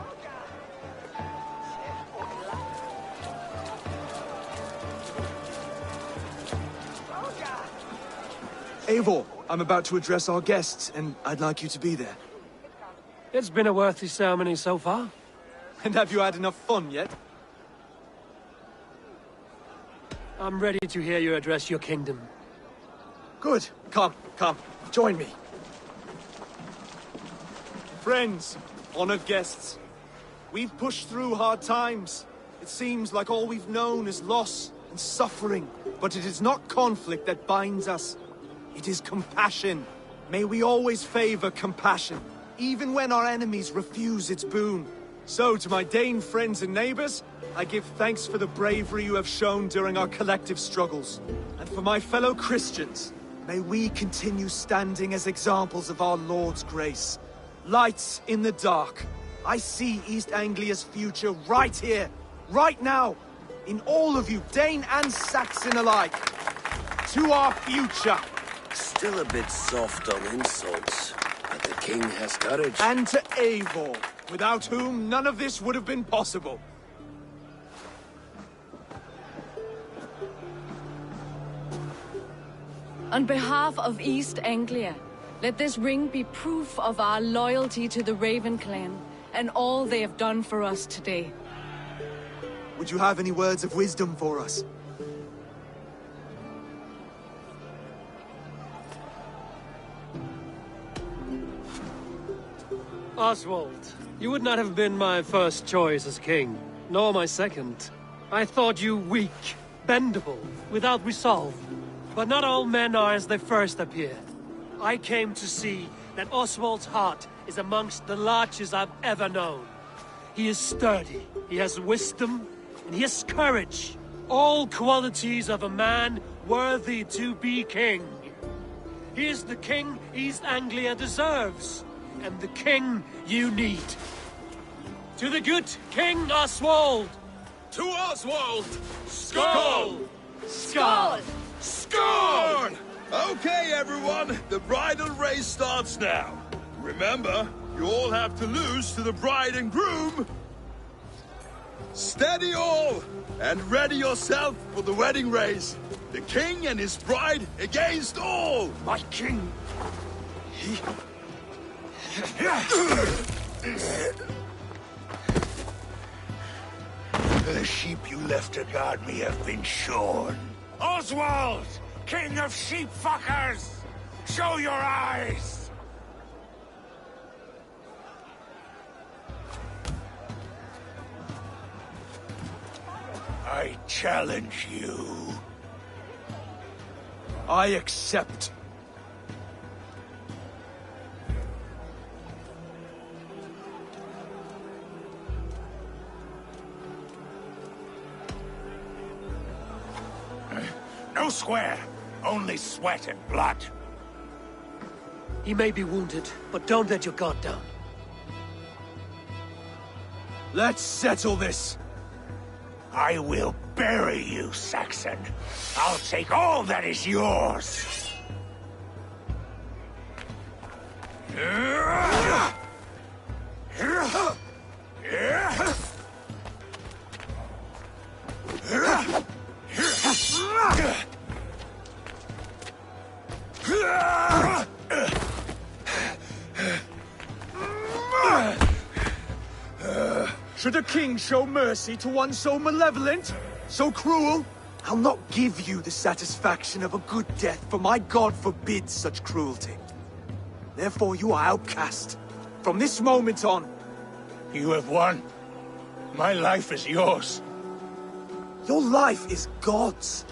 Eivor, I'm about to address our guests, and I'd like you to be there. It's been a worthy ceremony so far. And have you had enough fun yet? I'm ready to hear you address your kingdom. Good. Come, join me. Friends, honored guests, we've pushed through hard times. It seems like all we've known is loss and suffering, but it is not conflict that binds us. It is compassion. May we always favor compassion, even when our enemies refuse its boon. So, to my Dane friends and neighbors, I give thanks for the bravery you have shown during our collective struggles. And for my fellow Christians, may we continue standing as examples of our Lord's grace. Lights in the dark. I see East Anglia's future right here, right now, in all of you, Dane and Saxon alike. To our future. Still a bit soft on insults, but the king has courage. And to Eivor, without whom none of this would have been possible. On behalf of East Anglia, let this ring be proof of our loyalty to the Raven clan and all they have done for us today. Would you have any words of wisdom for us? Oswald, you would not have been my first choice as king, nor my second. I thought you weak, bendable, without resolve. But not all men are as they first appear. I came to see that Oswald's heart is amongst the largest I've ever known. He is sturdy, he has wisdom, and he has courage. All qualities of a man worthy to be king. He is the king East Anglia deserves, and the king you need. To the good King Oswald! To Oswald! Skål! Skål! Skål! Okay, everyone, the bridal race starts now. Remember, you all have to lose to the bride and groom. Steady all, and ready yourself for the wedding race. The king and his bride against all. My king. The sheep you left to guard me have been shorn. Oswald, king of sheep fuckers! Show your eyes! I challenge you. I accept. No square, only sweat and blood. He may be wounded, but don't let your guard down. Let's settle this. I will bury you, Saxon. I'll take all that is yours. Should a king show mercy to one so malevolent, so cruel? I'll not give you the satisfaction of a good death, for my god forbids such cruelty. Therefore you are outcast. From this moment on. You have won. My life is yours. Your life is God's.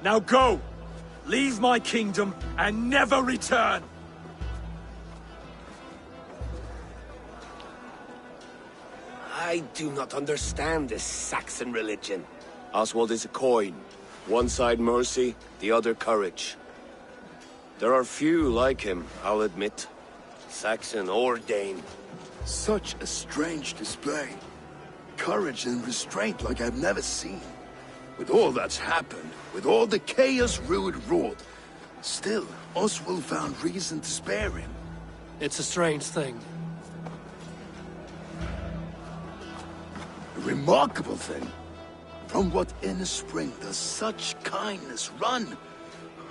Now go! Leave my kingdom and never return! I do not understand this Saxon religion. Oswald is a coin. One side mercy, the other courage. There are few like him, I'll admit. Saxon or Dane. Such a strange display. Courage and restraint like I've never seen. With all that's happened, with all the chaos Rued wrought, still, Oswald found reason to spare him. It's a strange thing. remarkable thing. From what inner spring does such kindness run?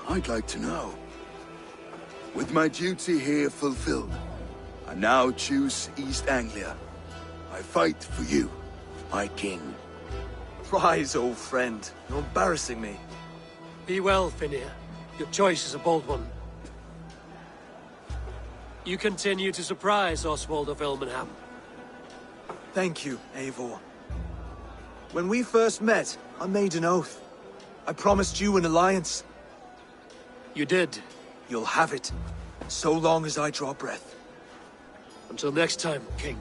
I'd like to know. With my duty here fulfilled, I now choose East Anglia. I fight for you, my king. Rise, old friend. You're embarrassing me. Be well, Finnir. Your choice is a bold one. You continue to surprise Oswald of Ilmenham. Thank you, Eivor. When we first met, I made an oath. I promised you an alliance. You did. You'll have it, so long as I draw breath. Until next time, King.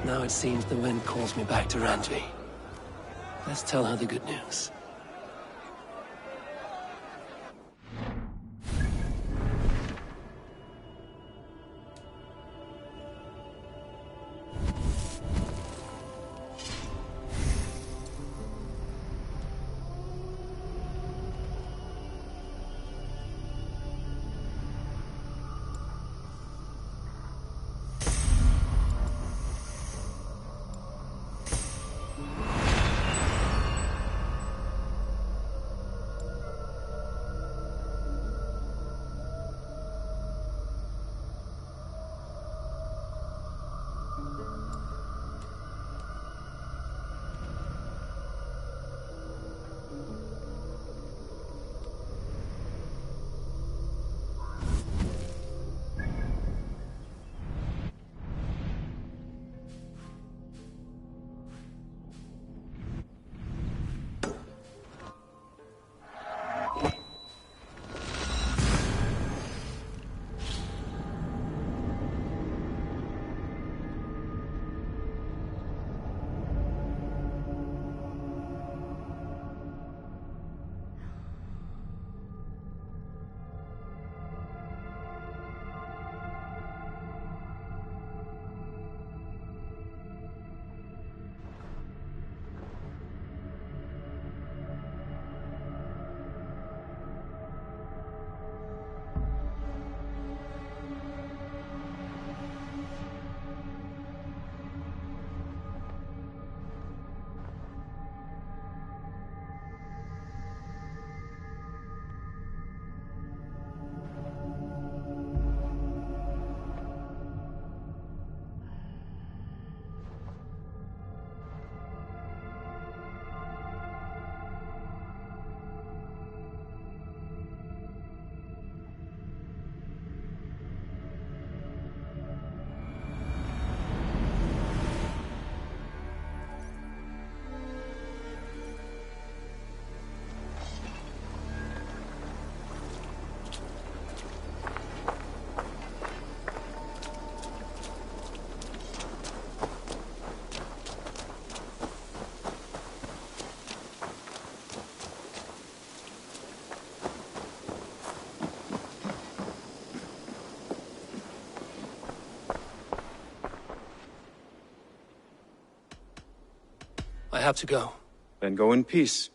Now it seems the wind calls me back to Randvi. Let's tell her the good news. I have to go. Then go in peace.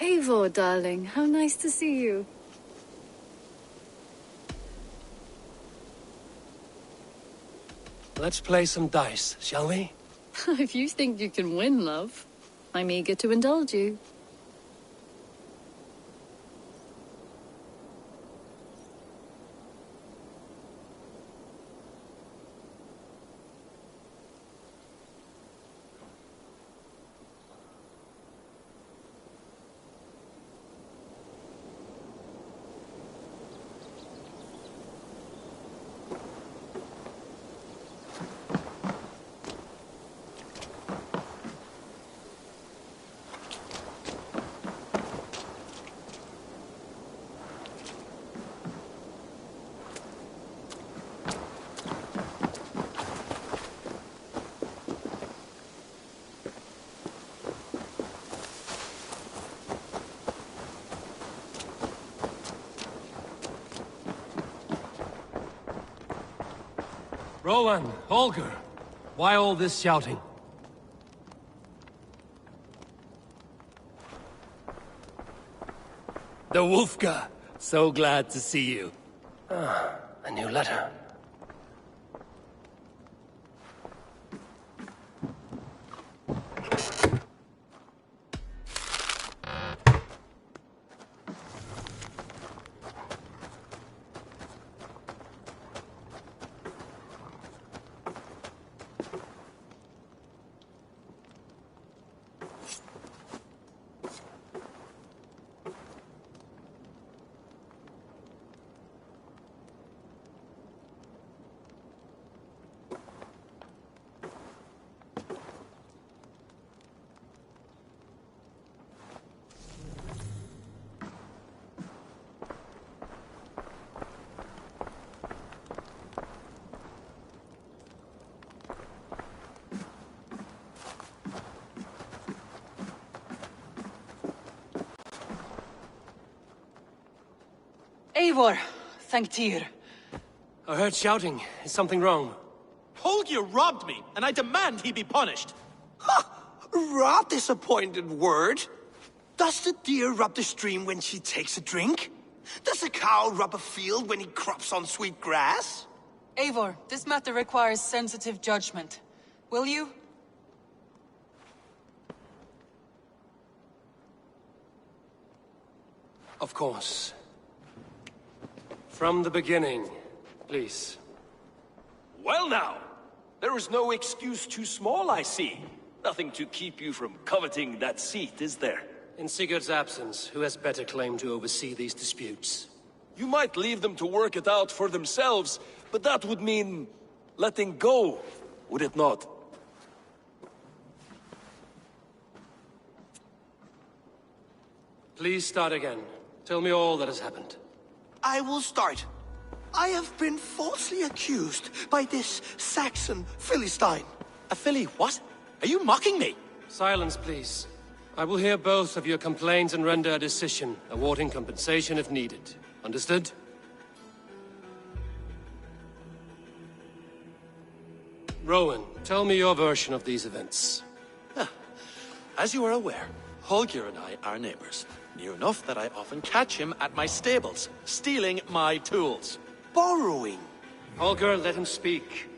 Eivor, darling, how nice to see you. Let's play some dice, shall we? If you think you can win, love, I'm eager to indulge you. Rowan, Holger, why all this shouting? The Wolfka. So glad to see you. Ah, a new letter. Eivor, thank Tyr. I heard shouting. Is something wrong? Holger robbed me, and I demand he be punished. Rot disappointed word. Does the deer rub the stream when she takes a drink? Does a cow rub a field when he crops on sweet grass? Eivor, this matter requires sensitive judgment. Will you? Of course. From the beginning, please. Well now, there is no excuse too small, I see. Nothing to keep you from coveting that seat, is there? In Sigurd's absence, who has better claim to oversee these disputes? You might leave them to work it out for themselves, but that would mean letting go, would it not? Please start again. Tell me all that has happened. I will start. I have been falsely accused by this Saxon Philistine. A Philly what? Are you mocking me? Silence, please. I will hear both of your complaints and render a decision, awarding compensation if needed. Understood? Rowan, tell me your version of these events. As you are aware, Holger and I are neighbors. Near enough that I often catch him at my stables, stealing my tools. Borrowing. Holger, let him speak.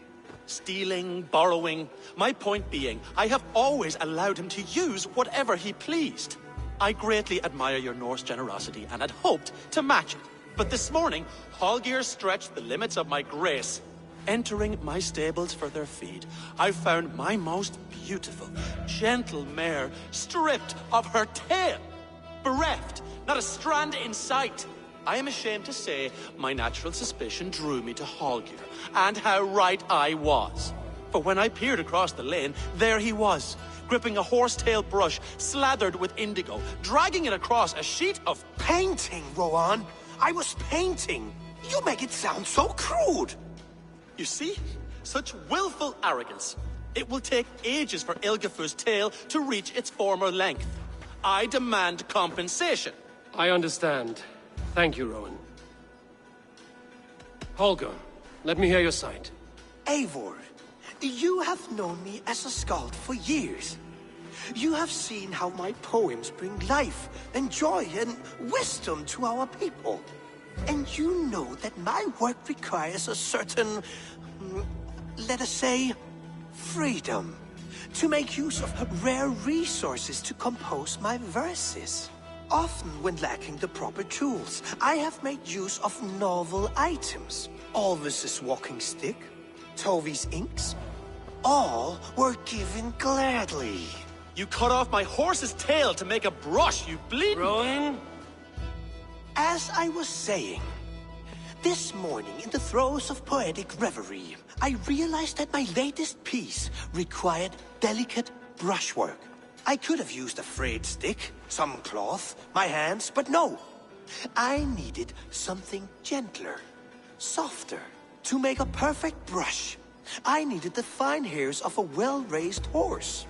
Stealing, borrowing. My point being, I have always allowed him to use whatever he pleased. I greatly admire your Norse generosity and had hoped to match it. But this morning, Holger stretched the limits of my grace. Entering my stables for their feed, I found my most beautiful, gentle mare stripped of her tail. Bereft, not a strand in sight. I am ashamed to say my natural suspicion drew me to Holger, and how right I was. For when I peered across the lane, there he was, gripping a horsetail brush slathered with indigo, dragging it across a sheet of painting, Rowan. I was painting. You make it sound so crude. You see? Such willful arrogance. It will take ages for Ilgafur's tail to reach its former length. I demand compensation. I understand. Thank you, Rowan. Holger, let me hear your side. Eivor, you have known me as a skald for years. You have seen how my poems bring life and joy and wisdom to our people. And you know that my work requires a certain, let us say, freedom. To make use of rare resources to compose my verses. Often when lacking the proper tools, I have made use of novel items. Alvis's walking stick, Tovi's inks, all were given gladly. You cut off my horse's tail to make a brush, you bleeding... Rowan? As I was saying, this morning in the throes of poetic reverie, I realized that my latest piece required delicate brushwork. I could have used a frayed stick, some cloth, my hands, but no. I needed something gentler, softer. To make a perfect brush, I needed the fine hairs of a well-raised horse.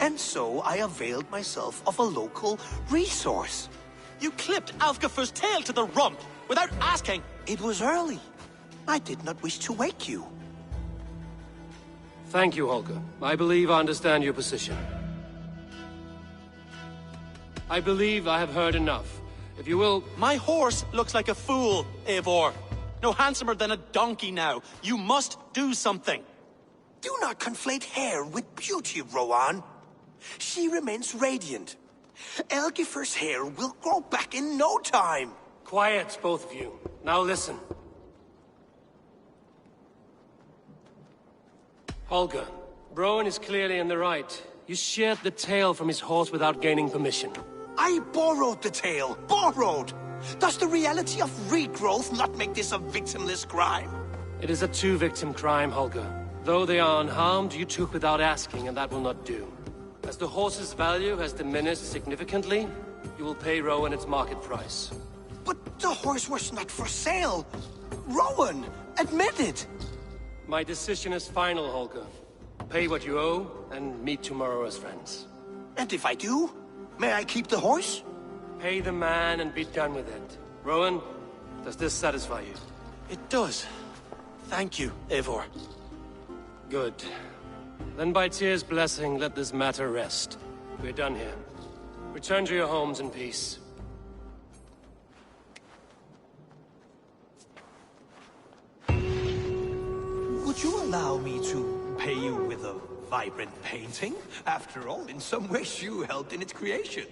And so I availed myself of a local resource. You clipped Alfgafur's tail to the rump, without asking. It was early. I did not wish to wake you. Thank you, Holger. I believe I understand your position. I believe I have heard enough. If you will... My horse looks like a fool, Eivor. No handsomer than a donkey now. You must do something. Do not conflate hair with beauty, Rowan. She remains radiant. Elgifer's hair will grow back in no time. Quiet, both of you. Now listen. Holger, Rowan is clearly in the right. You sheared the tail from his horse without gaining permission. I borrowed the tail. Borrowed! Does the reality of regrowth not make this a victimless crime? It is a two-victim crime, Holger. Though they are unharmed, you took without asking, and that will not do. As the horse's value has diminished significantly, you will pay Rowan its market price. But the horse was not for sale. Rowan, admit it. My decision is final, Holger. Pay what you owe, and meet tomorrow as friends. And if I do, may I keep the horse? Pay the man and be done with it. Rowan, does this satisfy you? It does. Thank you, Eivor. Good. Then by Tyr's blessing, let this matter rest. We're done here. Return to your homes in peace. Would you allow me to pay you with a vibrant painting? After all, in some ways you helped in its creation.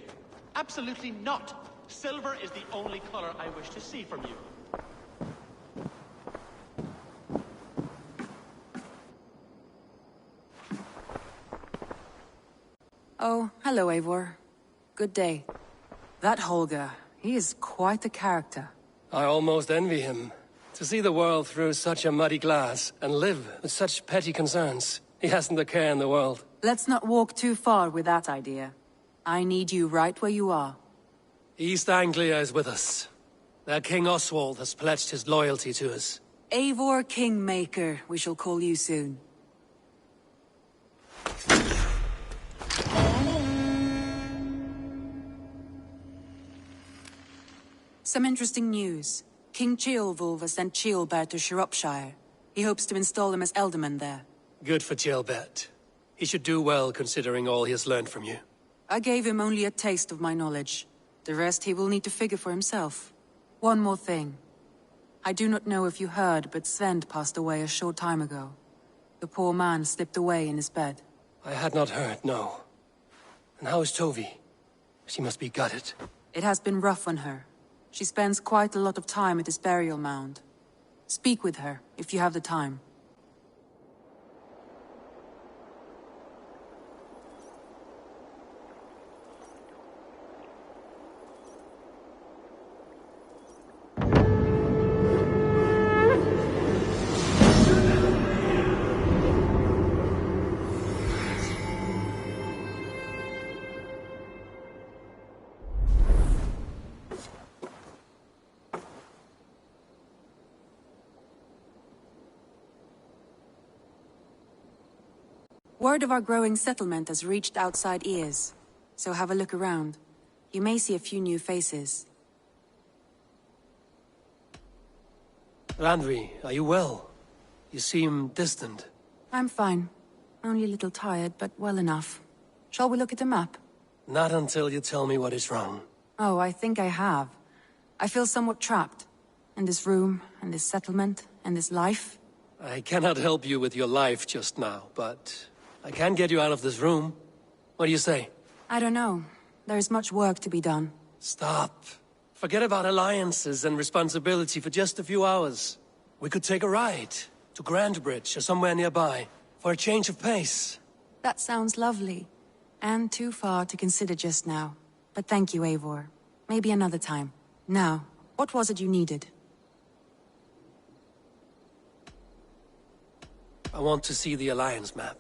Absolutely not. Silver is the only color I wish to see from you. Oh, hello, Eivor. Good day. That Holger, he is quite the character. I almost envy him. To see the world through such a muddy glass, and live with such petty concerns. He hasn't a care in the world. Let's not walk too far with that idea. I need you right where you are. East Anglia is with us. Their King Oswald has pledged his loyalty to us. Eivor Kingmaker, we shall call you soon. Some interesting news. King Ceolwulf has sent Ceolbert to Shropshire. He hopes to install him as Elderman there. Good for Ceolbert. He should do well considering all he has learned from you. I gave him only a taste of my knowledge. The rest he will need to figure for himself. One more thing. I do not know if you heard, but Svend passed away a short time ago. The poor man slipped away in his bed. I had not heard, no. And how is Tovi? She must be gutted. It has been rough on her. She spends quite a lot of time at his burial mound. Speak with her, if you have the time. Word of our growing settlement has reached outside ears, so have a look around. You may see a few new faces. Randvi, are you well? You seem distant. I'm fine. Only a little tired, but well enough. Shall we look at the map? Not until you tell me what is wrong. Oh, I think I have. I feel somewhat trapped. In this room, in this settlement, in this life. I cannot help you with your life just now, but I can get you out of this room. What do you say? I don't know. There is much work to be done. Stop. Forget about alliances and responsibility for just a few hours. We could take a ride to Grandbridge or somewhere nearby for a change of pace. That sounds lovely. And too far to consider just now. But thank you, Eivor. Maybe another time. Now, what was it you needed? I want to see the Alliance map.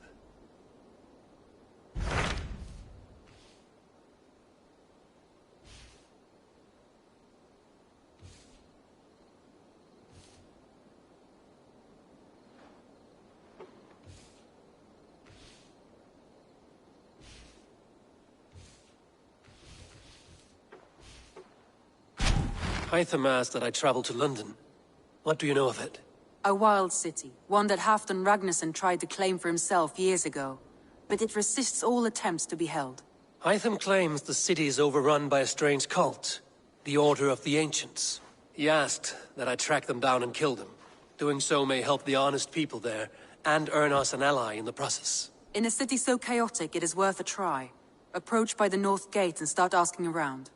Hytham asked that I travel to London. What do you know of it? A wild city, one that Halfdan Ragnarsson tried to claim for himself years ago. But it resists all attempts to be held. Hytham claims the city is overrun by a strange cult, the Order of the Ancients. He asked that I track them down and kill them. Doing so may help the honest people there, and earn us an ally in the process. In a city so chaotic, it is worth a try. Approach by the North Gate and start asking around.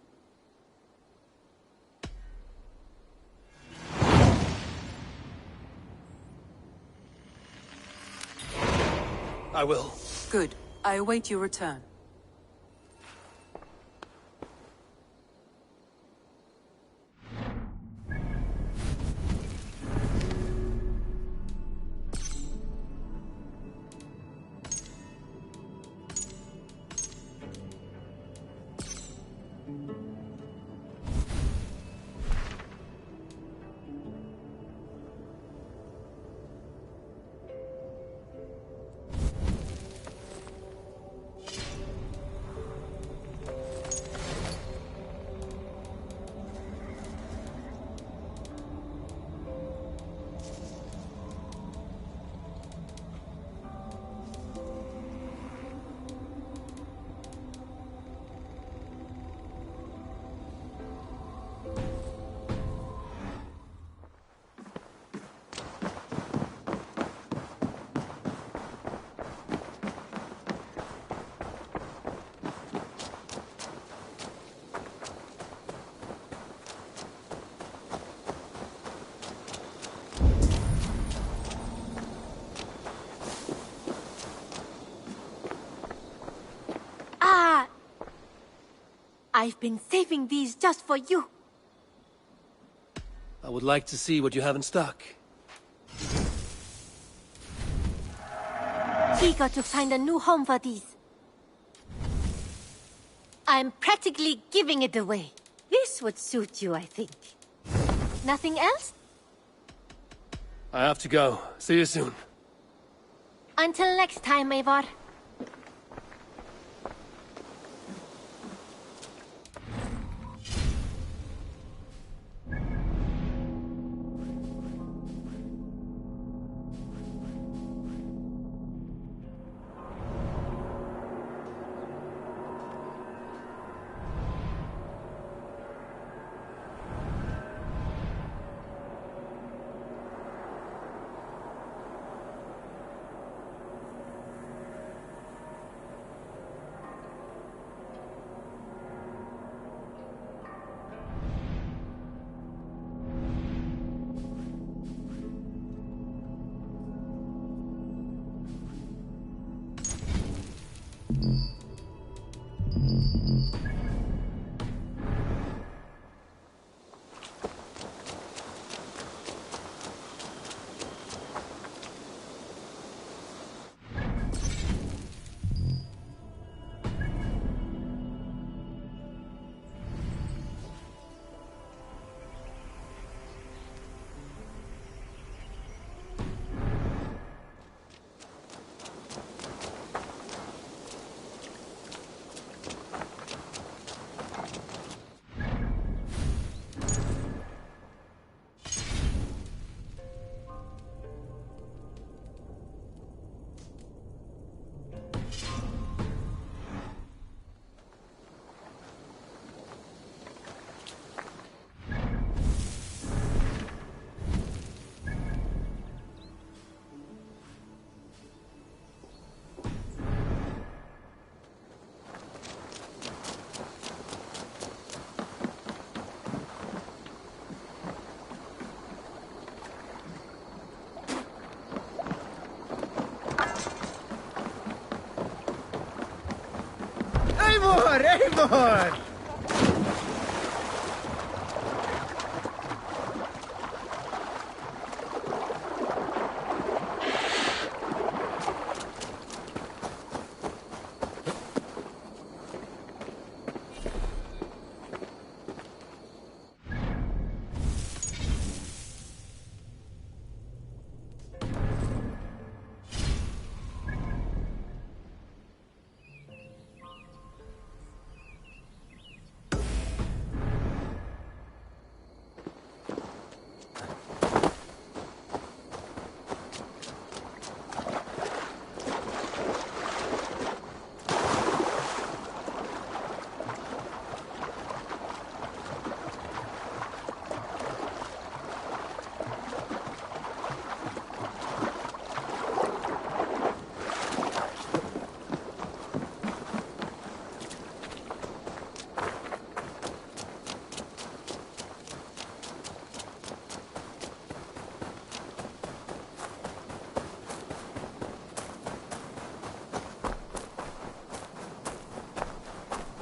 I will. Good. I await your return. I've been saving these just for you. I would like to see what you have in stock. Eager to find a new home for these. I'm practically giving it away. This would suit you, I think. Nothing else? I have to go. See you soon. Until next time, Eivor. Eivor!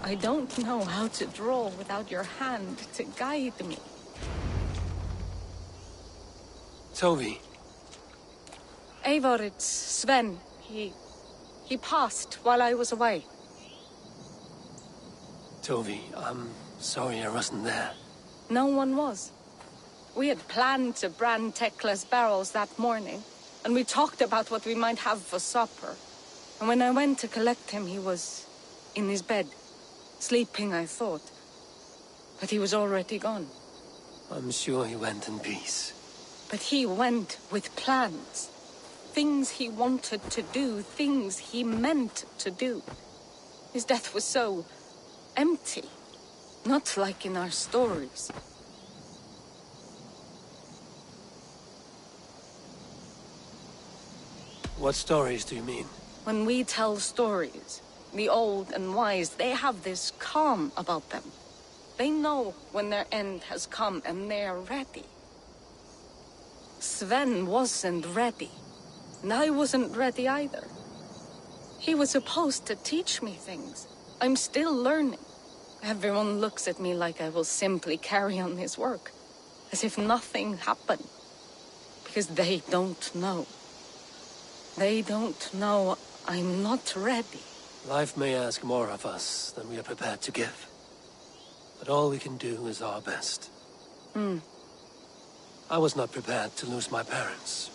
I don't know how to draw without your hand to guide me. Tovi. Eivor, it's Sven. He passed while I was away. Tovi, I'm sorry I wasn't there. No one was. We had planned to brand Tekla's barrels that morning, and we talked about what we might have for supper. And when I went to collect him, he was in his bed. Sleeping, I thought. But he was already gone. I'm sure he went in peace. But he went with plans. Things he wanted to do, things he meant to do. His death was so empty. Not like in our stories. What stories do you mean? When we tell stories, the old and wise, they have this calm about them. They know when their end has come and they're ready. Sven wasn't ready. And I wasn't ready either. He was supposed to teach me things. I'm still learning. Everyone looks at me like I will simply carry on his work. As if nothing happened. Because they don't know. They don't know I'm not ready. Life may ask more of us than we are prepared to give. But all we can do is our best. I was not prepared to lose my parents.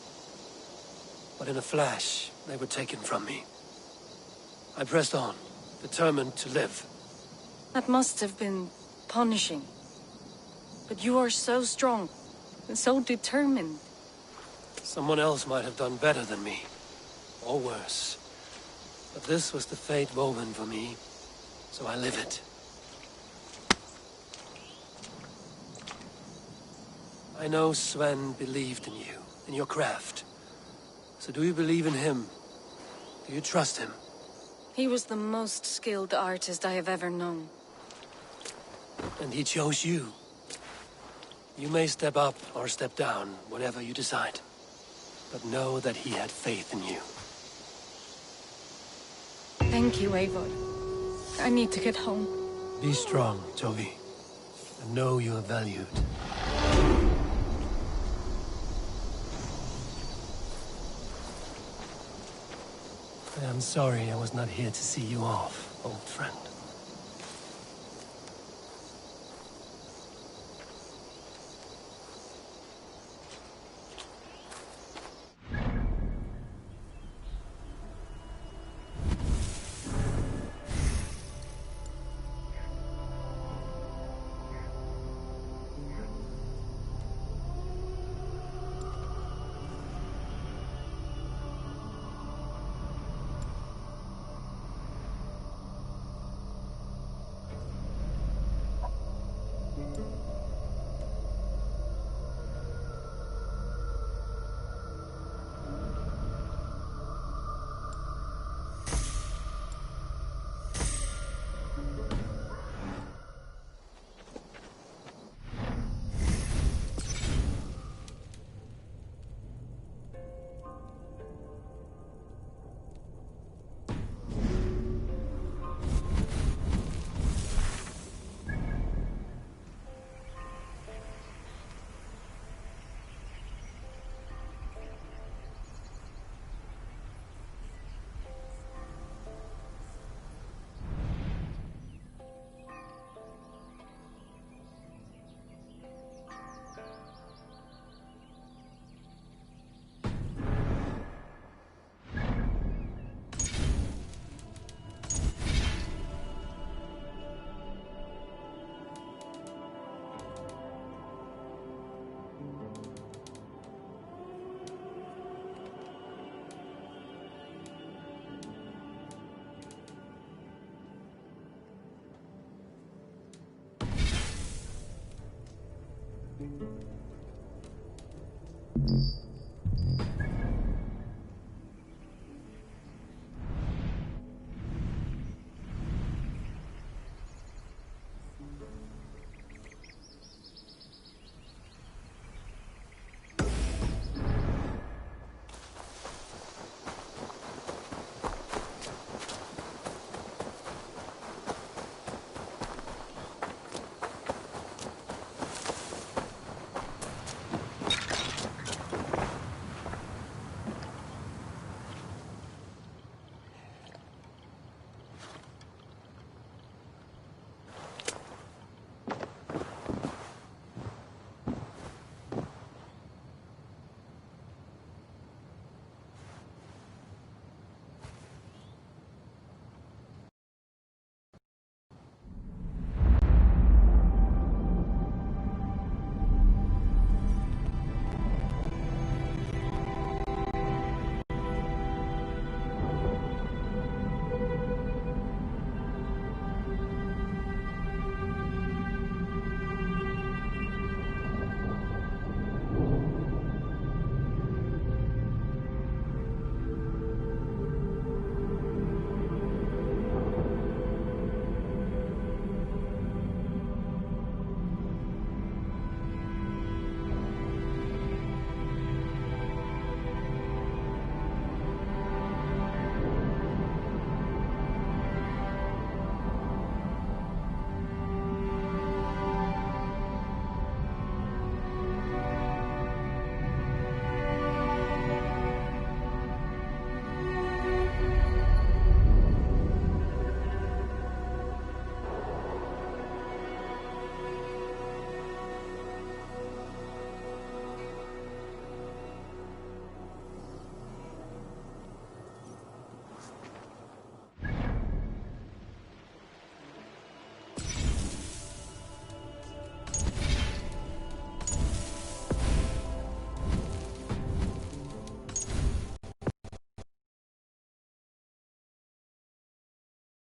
But in a flash, they were taken from me. I pressed on, determined to live. That must have been punishing. But you are so strong, and so determined. Someone else might have done better than me. Or worse. But this was the fate woven for me, so I live it. I know Sven believed in you, in your craft. So do you believe in him? Do you trust him? He was the most skilled artist I have ever known. And he chose you. You may step up or step down, whatever you decide. But know that he had faith in you. Thank you, Eivor. I need to get home. Be strong, Tovi. And know you are valued. I am sorry I was not here to see you off, old friend.